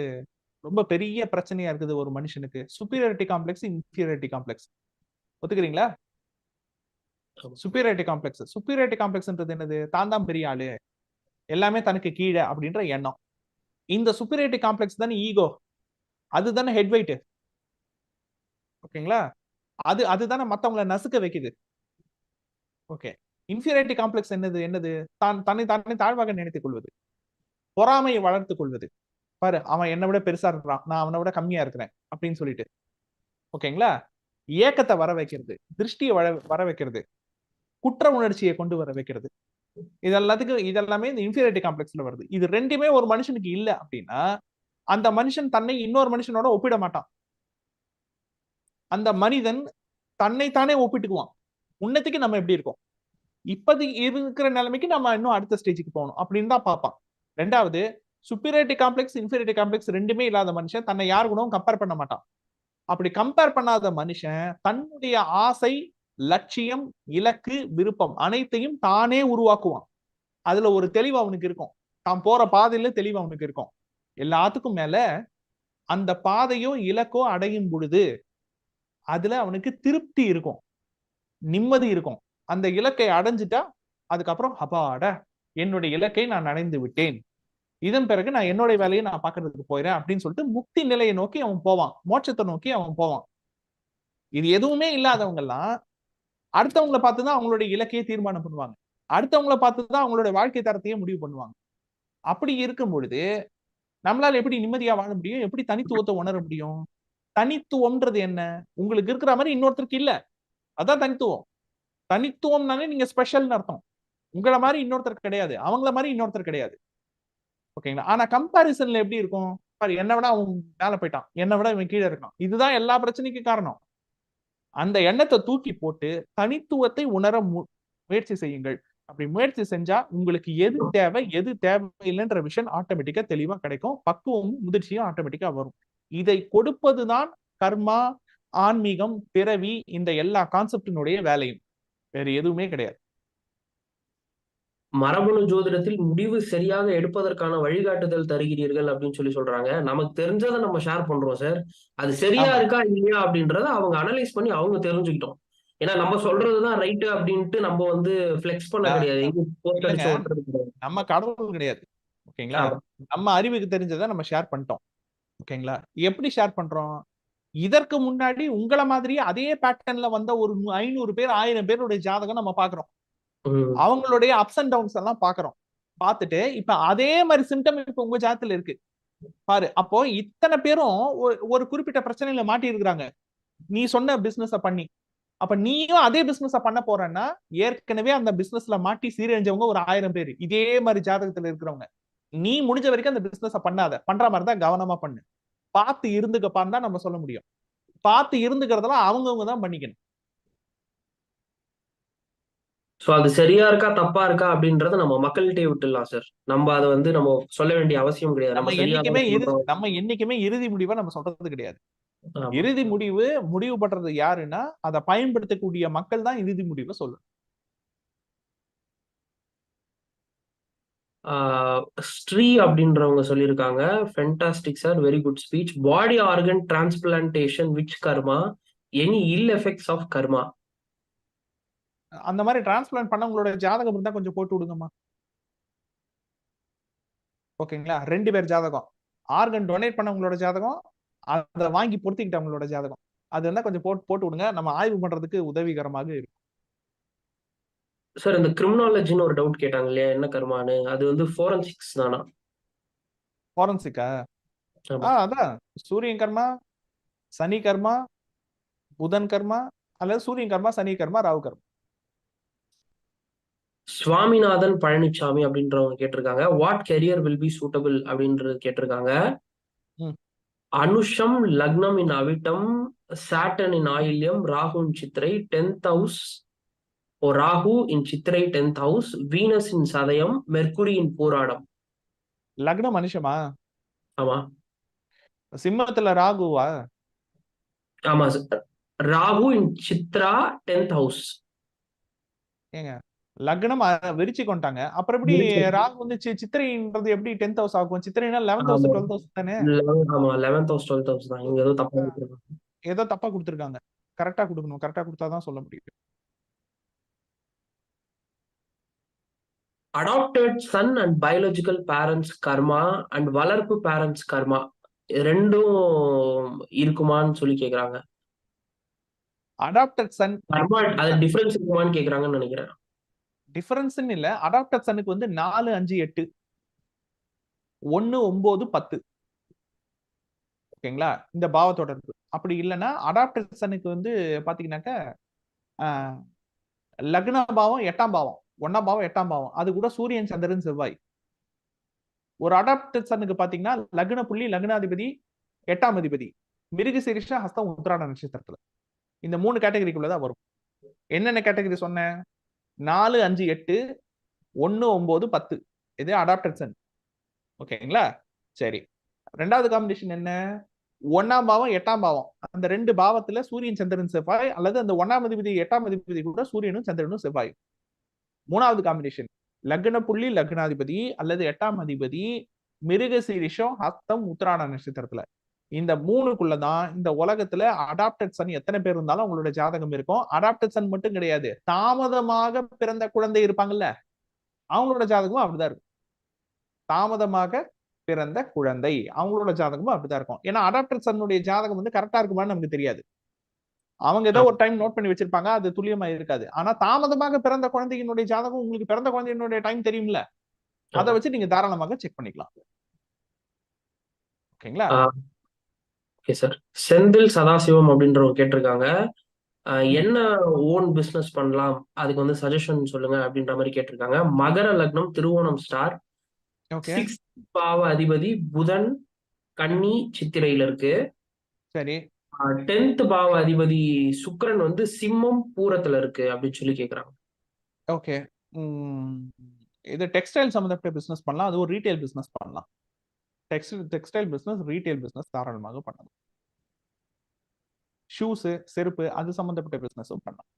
ரொம்ப பெரிய பிரச்சனையா இருக்குது ஒரு மனுஷனுக்கு. Superiority complex, inferiority complex. ஒத்துக்கிறீங்களா? சுப்பீரியாரிட்டி காம்ப்ளெக்ஸ்ன்றது என்னது? தான் தான் பெரிய ஆளு, எல்லாமே தனக்கு கீழே அப்படின்ற எண்ணம். இந்த சுப்பீரியாரிட்டி காம்ப்ளெக்ஸ் தானே ஈகோ, அதுதானே ஹெட் வெயிட். ஓகேங்களா? அதுதானே மத்தவங்களை நசுக்க வைக்குது. ஓகே. இன்ஃபீரியாரிட்டி காம்ப்ளெக்ஸ் என்னது? தன்னை தாழ்வாக நினைத்துக் கொள்வது, பொறாமையை வளர்த்துக் கொள்வது. பாரு, அவன் என்னை விட பெருசா இருக்கிறான், நான் அவனை விட கம்மியா இருக்கிறேன் அப்படின்னு சொல்லிட்டு. ஓகேங்களா? ஏக்கத்தை வர வைக்கிறது, திருஷ்டியை வர வைக்கிறது, குற்ற உணர்ச்சியை கொண்டு வர வைக்கிறது. இதெல்லாமே இந்த இன்ஃபீரியாரிட்டி காம்ப்ளெக்ஸ்ல வருது. இது 2மே ஒரு மனுஷனுக்கு இல்ல அப்படின்னா அந்த மனுஷன் தன்னை இன்னொரு மனுஷனோட ஒப்பிட மாட்டான். அந்த மனிதன் தன்னைத்தானே ஒப்பிட்டுக்குவான். உன்னத்துக்கு நம்ம எப்படி இருக்கோம், இப்போதைக்கு இருக்கிற நிலைமைக்கு நம்ம இன்னும் அடுத்த ஸ்டேஜுக்கு போகணும் அப்படின்னு தான் பார்ப்பான். 2வது, சுப்பீரியாரிட்டி காம்ப்ளெக்ஸ், இன்ஃபீரியாரிட்டி காம்ப்ளெக்ஸ் 2மே இல்லாத மனுஷன் தன்னை யாரு கூடவும் கம்பேர் பண்ண மாட்டான். அப்படி கம்பேர் பண்ணாத மனுஷன் தன்னுடைய ஆசை, லட்சியம், இலக்கு, விருப்பம் அனைத்தையும் தானே உருவாக்குவான். அதுல ஒரு தெளிவு அவனுக்கு இருக்கும், தான் போற பாதையில தெளிவு அவனுக்கு இருக்கும். எல்லாத்துக்கும் மேல அந்த பாதையோ இலக்கோ அடையும் பொழுது அதுல அவனுக்கு திருப்தி இருக்கும், நிம்மதி இருக்கும். அந்த இலக்கை அடைஞ்சிட்டா அதுக்கப்புறம் அப்பாடா, என்னுடைய இலக்கை நான் அடைந்து விட்டேன், இதன் பிறகு நான் என்னுடைய வேலையை நான் பாக்குறதுக்கு போயிறேன் அப்படின்னு சொல்லிட்டு முக்தி நிலையை நோக்கி அவன் போவான், மோட்சத்தை நோக்கி அவன் போவான். இது எதுவுமே இல்லாதவங்க எல்லாம் அடுத்தவங்களை பார்த்துதான் அவங்களுடைய இலக்கையை தீர்மானம் பண்ணுவாங்க, அடுத்தவங்களை பார்த்துதான் அவங்களுடைய வாழ்க்கை தரத்தையே முடிவு பண்ணுவாங்க. அப்படி இருக்கும் பொழுது நம்மளால எப்படி நிம்மதியா வாழ முடியும், எப்படி தனித்துவத்தை உணர முடியும்? தனித்துவம்ன்றது என்ன? உங்களுக்கு இருக்கிற மாதிரி இன்னொருத்தருக்கு இல்ல, அதான் தனித்துவம். தனித்துவம்னாலே நீங்க ஸ்பெஷல்னு அர்த்தம். உங்களை மாதிரி இன்னொருத்தர் கிடையாது, அவங்கள மாதிரி இன்னொருத்தர் கிடையாது. ஓகேங்களா? ஆனா கம்பாரிசன்ல எப்படி இருக்கும்? பாரு, என்னை விட அவன் மேல போயிட்டான், என்னை விட இவன் கீழே இருக்கான். இதுதான் எல்லா பிரச்சனைக்கும் காரணம். அந்த எண்ணத்தை தூக்கி போட்டு தனித்துவத்தை உணர முயற்சி செய்யுங்கள். அப்படி முயற்சி செஞ்சா உங்களுக்கு எது தேவை, எது தேவையில்லைன்ற விஷயம் ஆட்டோமேட்டிக்கா தெளிவா கிடைக்கும். பக்குவமும் முதிர்ச்சியும் ஆட்டோமேட்டிக்கா வரும். இதை கொடுப்பதுதான் கர்மா, ஆன்மீகம், பிறவி, இந்த எல்லா கான்செப்டினுடைய வேலையும். வேற எதுவுமே கிடையாது. மரபணு ஜோதிடத்தில் முடிவு சரியாக எடுப்பதற்கான வழிகாட்டுதல் தருகிறீர்கள் அப்படின்னு சொல்றாங்க. நமக்கு தெரிஞ்சதை நம்ம ஷேர் பண்றோம் சார். அது சரியா இருக்கா இல்லையா அப்படின்றத அவங்க அனலைஸ் பண்ணி அவங்க தெரிஞ்சுக்கிட்டோம். ஏன்னா நம்ம சொல்றதுதான் ரைட்டு அப்படின்ட்டு நம்ம வந்து பிளெக்ஸ் பண்ண கிடையாது, நம்ம கடவுள் கிடையாது. ஓகேங்களா? நம்ம அறிவுக்கு தெரிஞ்சதை நம்ம ஷேர் பண்ணிட்டோம். ஓகேங்களா? எப்படி ஷேர் பண்றோம்? இதற்கு முன்னாடி உங்களை மாதிரியே அதே பேட்டர்ன்ல வந்த ஒரு 500 பேர் 1000 பேருடைய ஜாதகம் நம்ம பாக்குறோம். அவங்களுடைய அப்ஸ் அண்ட் டவுன்ஸ் எல்லாம் பாக்குறோம். பார்த்துட்டு இப்ப அதே மாதிரி சிம்டம் இப்ப உங்க ஜாதத்துல இருக்கு பாரு. அப்போ இத்தனை பேரும் ஒரு குறிப்பிட்ட பிரச்சனையில மாட்டி இருக்கிறாங்க, நீ சொன்ன பிசினஸ பண்ணி. அப்ப நீயும் அதே பிசினஸ பண்ண போறேன்னா ஏற்கனவே அந்த பிசினஸ்ல மாட்டி சீரழிஞ்சவங்க ஒரு 1000 பேர் இதே மாதிரி ஜாதகத்துல இருக்கிறவங்க. நீ முடிஞ்ச வரைக்கும் அந்த பிசினஸ பண்ணாத, பண்ற மாதிரி தான் கவனமா பண்ணு, பார்த்து இருந்துக்கப்பான்னு தான் நம்ம சொல்ல முடியும். பார்த்து இருந்துக்கிறதெல்லாம் அவங்கவுங்க தான் பண்ணிக்கணும். சோ அது சரியா இருக்கா தப்பா இருக்கா அப்படின்றத நம்ம மக்கள்கிட்டயே விட்டுடலாம் சார். நம்ம அதை வந்து நம்ம சொல்ல வேண்டிய அவசியம் கிடையாது. நம்ம நம்ம சரியா என்னைக்குமே தான் சொல்றோம். நம்ம என்னைக்குமே இறுதி முடிவை நம்ம சொல்றது கிடையாது. ஆமா. இறுதி முடிவு பண்றது யாருன்னா அதை பயன்படுத்தக்கூடிய மக்கள் தான் இறுதி முடிவை சொல்லணும். ஸ்ரீ அப்படின்றவங்க சொல்லியிருக்காங்க, fantastic sir, very good speech. Body organ transplantation which karma, any ill effects of karma. அந்த மாதிரி டிரான்ஸ்பிளான்ட் பண்ணவங்களோட ஜாதகம் இருந்தா கொஞ்சம் போட்டு விடுங்கம்மா. ஓகேங்களா? 2 பேர் ஜாதகம், ஆர்கன் டொனேட் பண்ணவங்களோட ஜாதகம், அதை வாங்கி பொருத்திக்கிட்டவங்களோட ஜாதகம், அது இருந்தா கொஞ்சம் போட்டு விடுங்க. நம்ம ஆய்வு பண்றதுக்கு உதவிகரமாக இருக்கும். சார் இந்த கிரிமினாலஜின்னு ஒரு டவுட் கேட்டாங்க இல்லையா, என்ன கர்மான்னு? அது வந்து ஃபோரன்சிக்ஸ் தானா? ஃபாரன்சிக்கா? ஆமா. அதான் சூரியன் கர்மா, சனி கர்மா, புதன் கர்மா, அல்லது சூரியன் கர்மா, சனி கர்மா, ராகு கர்மா. சுவாமிநாதன் பழனிசாமி அப்படின்றவங்க கேட்டிருக்காங்க, what career will be suitable அப்படின்றது கேட்டிருக்காங்க. ம். அனுஷம் லக்னம் in Avittam, Saturn in Ayilyam, Rahu in Chithirai 10th house, Rahu in Chithirai 10th house, Venus in Sadayam, mercury இன் பூராடம். லக்னம் மனுஷமா? ஆமா சிம்மத்துல ராகுவா? ஆமா சார். ராகு இன் சித்ரா 10th ஹவுஸ். ஏங்க லக்னம் விரிச்சு கொண்டாங்க, அப்புறம் எப்படி ராகு வந்து சித்திரைன்றது எப்படி 10th ஹவுஸ் ஆகும்? சித்திரைனா 11th ஹவுஸ் 12th ஹவுஸ் தானே? ஆமா 11th ஹவுஸ் 12th ஹவுஸ் தான். இங்க ஏதோ தப்பா கொடுத்திருக்காங்க. ஏதோ தப்பா கொடுத்திருக்காங்க. கரெக்டா கொடுக்கணும். கரெக்டா கொடுத்தாதான் சொல்ல முடியும். Adapted Sun and biological parents karma and வளர்ப்பு பேரண்ட்ஸ் கர்மா ரெண்டும் இருக்குமான்னு சொல்லி கேக்குறாங்க. அடாப்டட் சன் கர்மா அது டிஃபரன்ஸ் இருக்குமான்னு கேக்குறாங்கன்னு நினைக்கிறேன். டிஃபரன்ஸ்னு இல்ல. அடாப்டட் சனுக்கு வந்து 4, 5, 8, 1, 9, 10. ஓகேங்களா? இந்த பாவ தொடர்பு. அப்படி இல்லைன்னா அடாப்டட் சனுக்கு வந்து பாத்தீங்கன்னாக்க லக்ன பாவம் 8ஆம் பாவம், 1ஆம் பாவம் 8ஆம் பாவம், அது கூட சூரியன் சந்திரன் செவ்வாய். ஒரு அடாப்டட் சனுக்கு பாத்தீங்கன்னா லக்ன புள்ளி, லக்னாதிபதி, 8ஆம் அதிபதி, மிருக சீரிஷ ஹஸ்தம் உத்திராட நட்சத்திரத்துல. இந்த 3 கேட்டகரிக்குள்ளதான் வரும். என்னென்ன கேட்டகரி சொன்னேன்? 4, 5, 8, 1, 9, 10. இது அடாப்டட் சன். ஓகேங்களா? சரி, 2வது காம்பினேஷன் என்ன? 1ஆம் பாவம் 8ஆம் பாவம், அந்த 2 பாவத்துல சூரியன் சந்திரன் செவ்வாய், அல்லது அந்த 1ஆம் அதிபதி 8ஆம் அதிபதி கூட சூரியனும் சந்திரனும் செவ்வாய். 3வது காம்பினேஷன் லக்ன புள்ளி, லக்னாதிபதி அல்லது 8ஆம் அதிபதி மிருக சீரிஷம் ஹஸ்தம் உத்திராட நட்சத்திரத்துல. இந்த 3க்குள்ளதான் இந்த உலகத்துல அடாப்டட் சன் எத்தனை பேர் இருந்தாலும் அவங்களோட ஜாதகம் இருக்கும். அடாப்டட் சன் மட்டும் கிடையாது, தாமதமாக பிறந்த குழந்தை இருப்பாங்கல்ல, அவங்களோட ஜாதகமும் அப்படிதான் இருக்கும். தாமதமாக பிறந்த குழந்தை அவங்களோட ஜாதகமும் அப்படிதான் இருக்கும். ஏன்னா அடாப்டட் சன்னுடைய ஜாதகம் வந்து கரெக்டா இருக்குமான்னு நமக்கு தெரியாது. அவங்க ஏதோ ஒரு டைம் நோட் பண்ணி வச்சிருப்பாங்க, அது துல்லியமா இருக்காது. ஆனா தாமதமாக பிறந்த குழந்தையினுடைய ஜாதகம் உங்களுக்கு பிறந்த குழந்தையினுடைய டைம் தெரியும்ல, அதை வச்சு நீங்க தாராளமாக செக் பண்ணிக்கலாம். ஓகேங்களா? Okay sir. செந்தில் சதாசிவம் அப்படின்றவங்க கேட்டிருக்காங்க, என்ன ஓன் பிசினஸ் பண்ணலாம், அதுக்கு வந்து சஜஷன் சொல்லுங்க அப்படின்ற மாதிரி கேட்டிருக்காங்க. மகர லக்னம், திருவோணம் ஸ்டார், 6th பாவ அதிபதி புதன் கன்னி சித்திரையில இருக்கு. சரி. 10th பாவ அதிபதி சுக்கிரன் வந்து சிம்மம் பூரத்துல இருக்கு அப்படின்னு சொல்லி கேக்குறாங்க. ஓகே. இது டெக்ஸ்டைல் சம்பந்தப்பட்ட பிசினஸ் பண்ணலாம், அது ஒரு ரீட்டைல் பிசினஸ் பண்ணலாம். டெக்ஸ்டைல் பிசினஸ், ரீட்டைல் பிசினஸ் தாராளமாக பண்ணலாம். ஷூஸ், செருப்பு, அது சம்பந்தப்பட்ட பிசினஸும் பண்ணலாம்.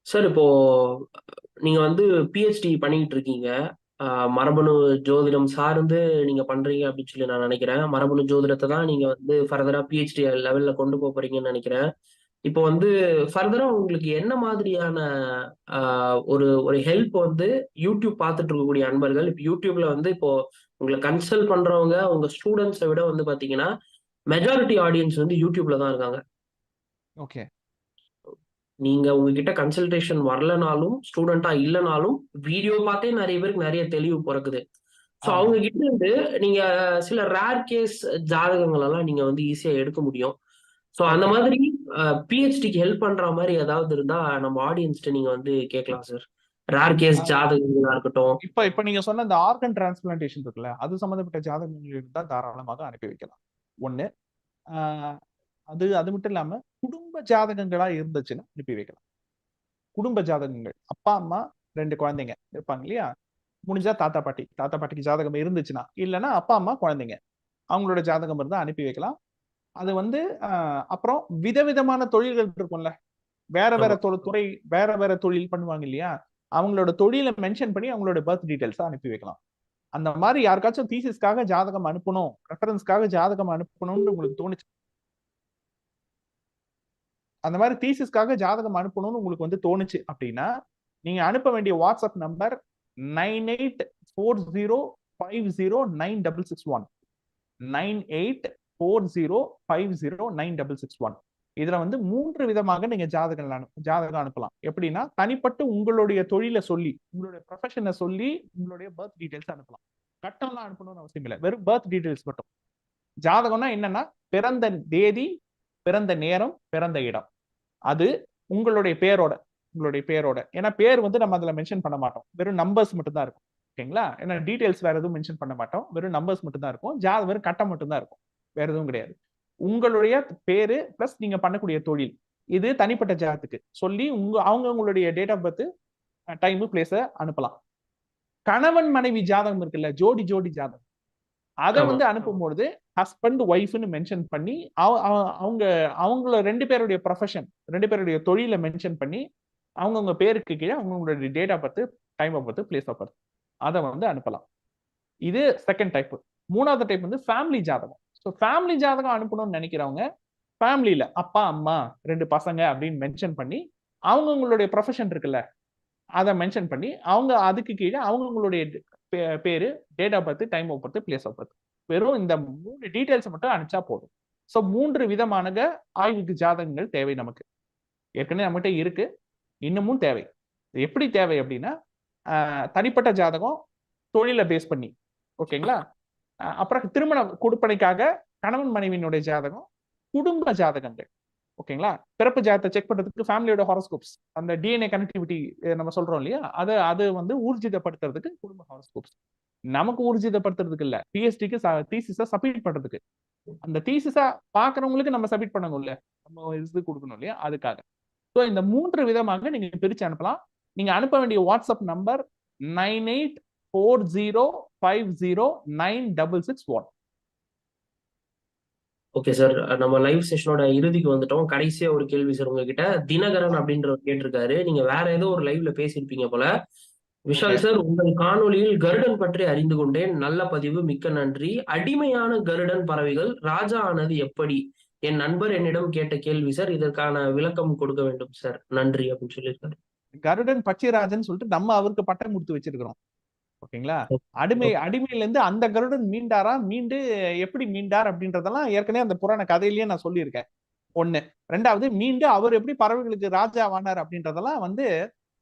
சார் இப்போ நீங்க வந்து பிஹெச்டி பண்ணிக்கிட்டு இருக்கீங்க, மரபணு ஜோதிடம் சார்ந்து நீங்க பண்றீங்க அப்படின்னு சொல்லி நான் நினைக்கிறேன். மரபணு ஜோதிடத்தை தான் நீங்க வந்து ஃபர்தரா பிஹெச்டி லெவல்ல கொண்டு போக போறீங்கன்னு நினைக்கிறேன். இப்போ வந்து ஃபர்தரா உங்களுக்கு என்ன மாதிரியான ஒரு ஒரு ஹெல்ப் வந்து யூடியூப் பார்த்துட்டு இருக்கக்கூடிய அன்பர்கள், இப்போ யூடியூப்ல வந்து இப்போ உங்களை கன்சல்ட் பண்றவங்க உங்க ஸ்டூடெண்ட்ஸை விட வந்து பாத்தீங்கன்னா மெஜாரிட்டி ஆடியன்ஸ் வந்து யூடியூப்ல தான் இருக்காங்க. ஓகே. நீங்க உங்ககிட்ட கன்சல்டேஷன் வரலனாலும், ஸ்டூடெண்டா இல்லைனாலும் வீடியோ பார்த்தே நிறைய பேருக்கு நிறைய தெளிவு பிறக்குது. ஸோ அவங்க கிட்ட இருந்து நீங்க சில ரேர் கேஸ் ஜாதகங்கள் எல்லாம் நீங்க வந்து ஈஸியா எடுக்க முடியும். ஸோ அந்த மாதிரி பிஹெச்டிக்கு ஹெல்ப் பண்ற மாதிரி ஏதாவது இருந்தா நம்ம ஆடியன்ஸ்ட்டு நீங்க வந்து கேட்கலாம் சார். ரேர் கேஸ் ஜாதகங்களா இருக்கட்டும். இப்ப நீங்க சொன்ன இந்த ஆர்கன் டிரான்ஸ்பிளான்டேஷன் இருக்குல்ல, அது சம்பந்தப்பட்ட ஜாதகங்கள் இருந்தா தாராளமாக அனுப்பி வைக்கலாம். ஒண்ணு. ஆஹ் அது அது மட்டும் இல்லாம குடும்ப ஜாதகங்களா இருந்துச்சுன்னா அனுப்பி வைக்கலாம். குடும்ப ஜாதகங்கள், அப்பா அம்மா 2 குழந்தைங்க இருப்பாங்க இல்லையா, முடிஞ்சா தாத்தா பாட்டிக்கு ஜாதகம் இருந்துச்சுன்னா, இல்லைன்னா அப்பா அம்மா குழந்தைங்க அவங்களோட ஜாதகம் இருந்தா அனுப்பி வைக்கலாம். அது வந்து அப்புறம் விதவிதமான தொழில்கள் இருக்கும்ல, வேற வேற ஆமா. துறை, வேற வேற தொழில் பண்ணுவாங்க இல்லையா, அவங்களோட தொழிலை மென்ஷன் பண்ணி அவங்களோட பர்த் டீடைல்ஸ் அனுப்பி வைக்கலாம். அந்த மாதிரி யாருக்காச்சும் தீசிஸ்க்காக ஜாதகம் அனுப்பணும், ரெஃபரன்ஸ்க்காக ஜாதகம் அனுப்பணும்னு உங்களுக்கு தோணுச்சு, அந்த மாதிரி தீசிஸ்க்காக ஜாதகம் அனுப்பணும்னு உங்களுக்கு வந்து தோணுச்சு அப்படின்னா, நீங்க அனுப்ப வேண்டிய வாட்ஸ்அப் நம்பர் 9840509661. 9840509661. இதுல வந்து 3 விதமாக நீங்க ஜாதகம் அனுப்பலாம். எப்படின்னா, தனிப்பட்டு உங்களுடைய தொழிலை சொல்லி, உங்களுடைய ப்ரொஃபஷனை சொல்லி, உங்களுடைய பர்த் டீடைல்ஸ் அனுப்பலாம். கட்டம்லாம் அனுப்பணும்னு அவசியம் இல்லை, வெறும் பர்த் டீடைல்ஸ் மட்டும். ஜாதகம்னா என்னன்னா, பிறந்த தேதி, பிறந்த நேரம், பிறந்த இடம், அது உங்களுடைய பேரோட, ஏன்னா பேர் வந்து நம்ம அதுல மென்ஷன் பண்ண மாட்டோம், வெறும் நம்பர்ஸ் மட்டும் தான் இருக்கும். ஓகேங்களா? ஏன்னா டீடைல்ஸ் வேற எதுவும் மென்ஷன் பண்ண மாட்டோம், வெறும் நம்பர்ஸ் மட்டும் தான் இருக்கும். வெறும் கட்டம் மட்டும் தான் இருக்கும், வேற எதுவும் கிடையாது. உங்களுடைய பேரு பிளஸ் நீங்க பண்ணக்கூடிய தொழில், இது தனிப்பட்ட ஜாதகத்துக்கு சொல்லி அவங்களுடைய டேட் ஆஃப் பர்த், டைம், பிளேஸ அனுப்பலாம். கணவன் மனைவி ஜாதகம் இருக்குல்ல, ஜோடி ஜாதகம், அதை ஆமா. வந்து அனுப்பும்பொழுது ஹஸ்பண்ட் ஒய்ஃப்னு மென்ஷன் பண்ணி அவங்கள 2 பேருடைய ப்ரொஃபஷன், 2 பேருடைய தொழிலை மென்ஷன் பண்ணி அவங்கவுங்க பேருக்கு கீழே அவங்களுடைய date of birth, time of birth, place of birth அதை வந்து அனுப்பலாம். இது செகண்ட் டைப். மூணாவது டைப் வந்து ஃபேமிலி ஜாதகம். ஸோ ஃபேமிலி ஜாதகம் அனுப்பணும்னு நினைக்கிறவங்க, ஃபேமிலியில அப்பா அம்மா 2 பசங்க அப்படின்னு மென்ஷன் பண்ணி அவங்கவுங்களுடைய ப்ரொஃபஷன் இருக்குல்ல அதை மென்ஷன் பண்ணி அவங்க அதுக்கு கீழே அவங்களுடைய பேரு, date of birth, time of birth, place of birth, வெறும் இந்த 3 டீடைல்ஸ் மட்டும் அனுப்பிச்சா போதும். ஸோ 3 விதமான ஆய்வுக்கு ஜாதகங்கள் தேவை நமக்கு. ஏற்கனவே நம்மகிட்ட இருக்கு, இன்னமும் தேவை. எப்படி தேவை அப்படின்னா, தனிப்பட்ட ஜாதகம், தொழிலை பேஸ் பண்ணி, ஓகேங்களா, அப்புறம் திருமண கொடுப்பனைக்காக கணவன் மனைவியினுடைய ஜாதகம், குடும்ப ஜாதகங்கள், ஓகேங்களா, பிறப்பு ஜாதகத்தை செக் பண்றதுக்கு ஃபேமிலியோட ஹாரோஸ்கோப்ஸ், அந்த டிஎன்ஏ கனெக்டிவிட்டி நம்ம சொல்றோம் இல்லையா, அது வந்து ஊர்ஜிதப்படுத்துறதுக்கு குடும்ப ஹாரோஸ்கோப்ஸ். நமக்கு ஊர்ஜிதப்படுத்துறதுக்கு இல்ல, பிஎஸ்டிக்கு தீசிஸா சப்மிட் பண்றதுக்கு, அந்த தீசிஸா பாக்குறவங்களுக்கு நம்ம சப்மிட் பண்ணணும் இல்ல, நம்ம இது கொடுக்கணும் இல்லையா, அதுக்காக. ஸோ இந்த 3 விதமாக நீங்க பிரிச்சு அனுப்பலாம். நீங்க அனுப்ப வேண்டிய வாட்ஸ்அப் நம்பர் 9840509661. ஓகே சார், நம்ம லைவ் செஷனோட இறுதிக்கு வந்துட்டோம். கடைசியா ஒரு கேள்வி சார் உங்ககிட்ட. தினகரன் அப்படின்றவர் கேட்டிருக்காரு, நீங்க வேற ஏதோ ஒரு லைவ்ல பேசியிருப்பீங்க போல. விஷால் சார், உங்கள் காணொளியில் கருடன் பற்றி அறிந்து கொண்டேன், நல்ல பதிவு, மிக்க நன்றி. அடிமையான கருடன் பறவைகள் ராஜா ஆனது எப்படி? என் நண்பர் என்னிடம் கேட்ட கேள்வி சார், இதற்கான விளக்கம் கொடுக்க வேண்டும் சார், நன்றி அப்படின்னு சொல்லியிருக்காரு. கருடன் பச்சைராஜன் சொல்லிட்டு நம்ம அவருக்கு பட்டம் கொடுத்து வச்சிருக்கிறோம், ஓகேங்களா. அடிமையில இருந்து அந்த கருடன் மீண்டு எப்படி மீண்டார் அப்படின்றதெல்லாம் ஏற்கனவே அந்த புராண கதையிலேயே நான் சொல்லியிருக்கேன். ஒண்ணு. ரெண்டாவது, மீண்டு அவர் எப்படி பறவைகளுக்கு ராஜா ஆனார் அப்படின்றதெல்லாம் வந்து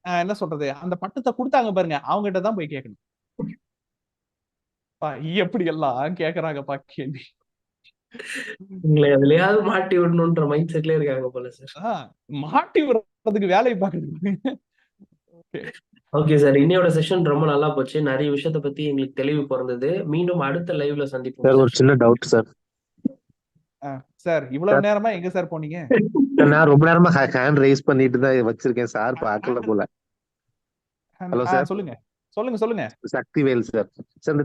என்ன சொல்றது, அந்த பட்டத்தை கொடுத்தாங்க பாருங்க, அவங்க கிட்ட தான் போய் கேட்கணும். எப்படி எல்லாம் கேக்குறாங்கப்பா கேள்வி. உங்களை அதுலயாவது மாட்டி விடணும்ன்ற மைண்ட் செட்ல இருக்காங்க போல சார். மாட்டி விடுறதுக்கு வேலையை பாக்குறது. ஓகே சார், இன்னையோட செஷன் ரொம்ப நல்லா போச்சு. நிறைய விஷயத்த பத்தி எங்களுக்கு தெளிவு பிறந்தது. மீண்டும் அடுத்த லைவ்ல சந்திப்போம் சார். ஒரு சின்ன டவுட் சார். சார், இவ்வளவு நேரமா எங்க சார் போனீங்க? நான் ரொம்ப நேரமா ஹேண்ட் ரைஸ் பண்ணிட்டு தான் வச்சிருக்கேன் சார், பார்க்கல போல. ஹலோ சார், சொல்லுங்க. சக்திவேல் சார். சார், இந்த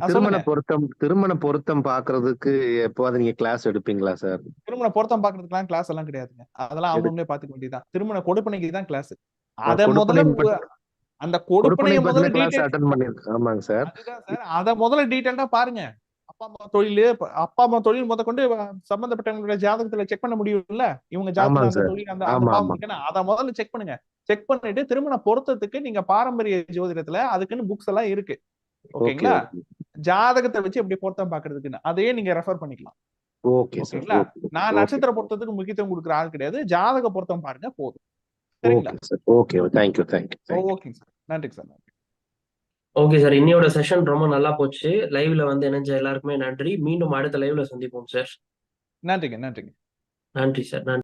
திருமண பொருத்தம் பாக்குறதுக்கு எப்போது நீங்க கிளாஸ் எடுப்பீங்களா சார்? திருமண பொருத்தம் பாக்குறதுக்குலாம் கிளாஸ் எல்லாம் கிடையாதுங்க, அதெல்லாம் அவங்களே பாத்துக்க வேண்டியதான். திருமண கொடுப்பனைக்கு தான் கிளாஸ். அத முதல்ல அந்த கொடுப்பனையை முதல்ல கிளாஸ் அட்டெண்ட் பண்ணிருக்கேன். ஆமாங்க சார். அத முதல்ல டீடைலா பாருங்க. அப்பா அம்மா தொழில் முதற்கொண்டு சம்பந்தப்பட்டவங்களுடைய ஜாதகத்துல செக் பண்ண முடியும்ல, இவங்க ஜாதகம் தொழில் அத முதல்ல செக் பண்ணுங்க. செக் பண்ணிட்டு திருமண பொருத்தத்துக்கு நீங்க பாரம்பரிய ஜோதிடத்துல அதுக்குன்னு புக்ஸ் எல்லாம் இருக்கு, ஓகேங்களா. ஜாதகத்தை வச்சு எப்படி பொருத்தம் பாக்குறதுக்குன்னு அதையே நீங்க ரெஃபர் பண்ணிக்கலாம், ஓகேங்களா. நான் நட்சத்திர பொருத்தத்துக்கு முக்கியத்துவம் கொடுக்குற ஆள் கிடையாது, ஜாதக பொருத்தம் பாருங்க போதும், சரிங்களா. Okay, thank you. ஓகே சார், நன்றி சார். ஓகே சார், இன்னையோட செஷன் ரொம்ப நல்லா போச்சு. லைவ்ல வந்து இணைஞ்ச எல்லாருக்குமே நன்றி. மீண்டும் அடுத்த லைவ்ல சந்திப்போம் சார். நன்றிங்க. நன்றி சார். நன்றி.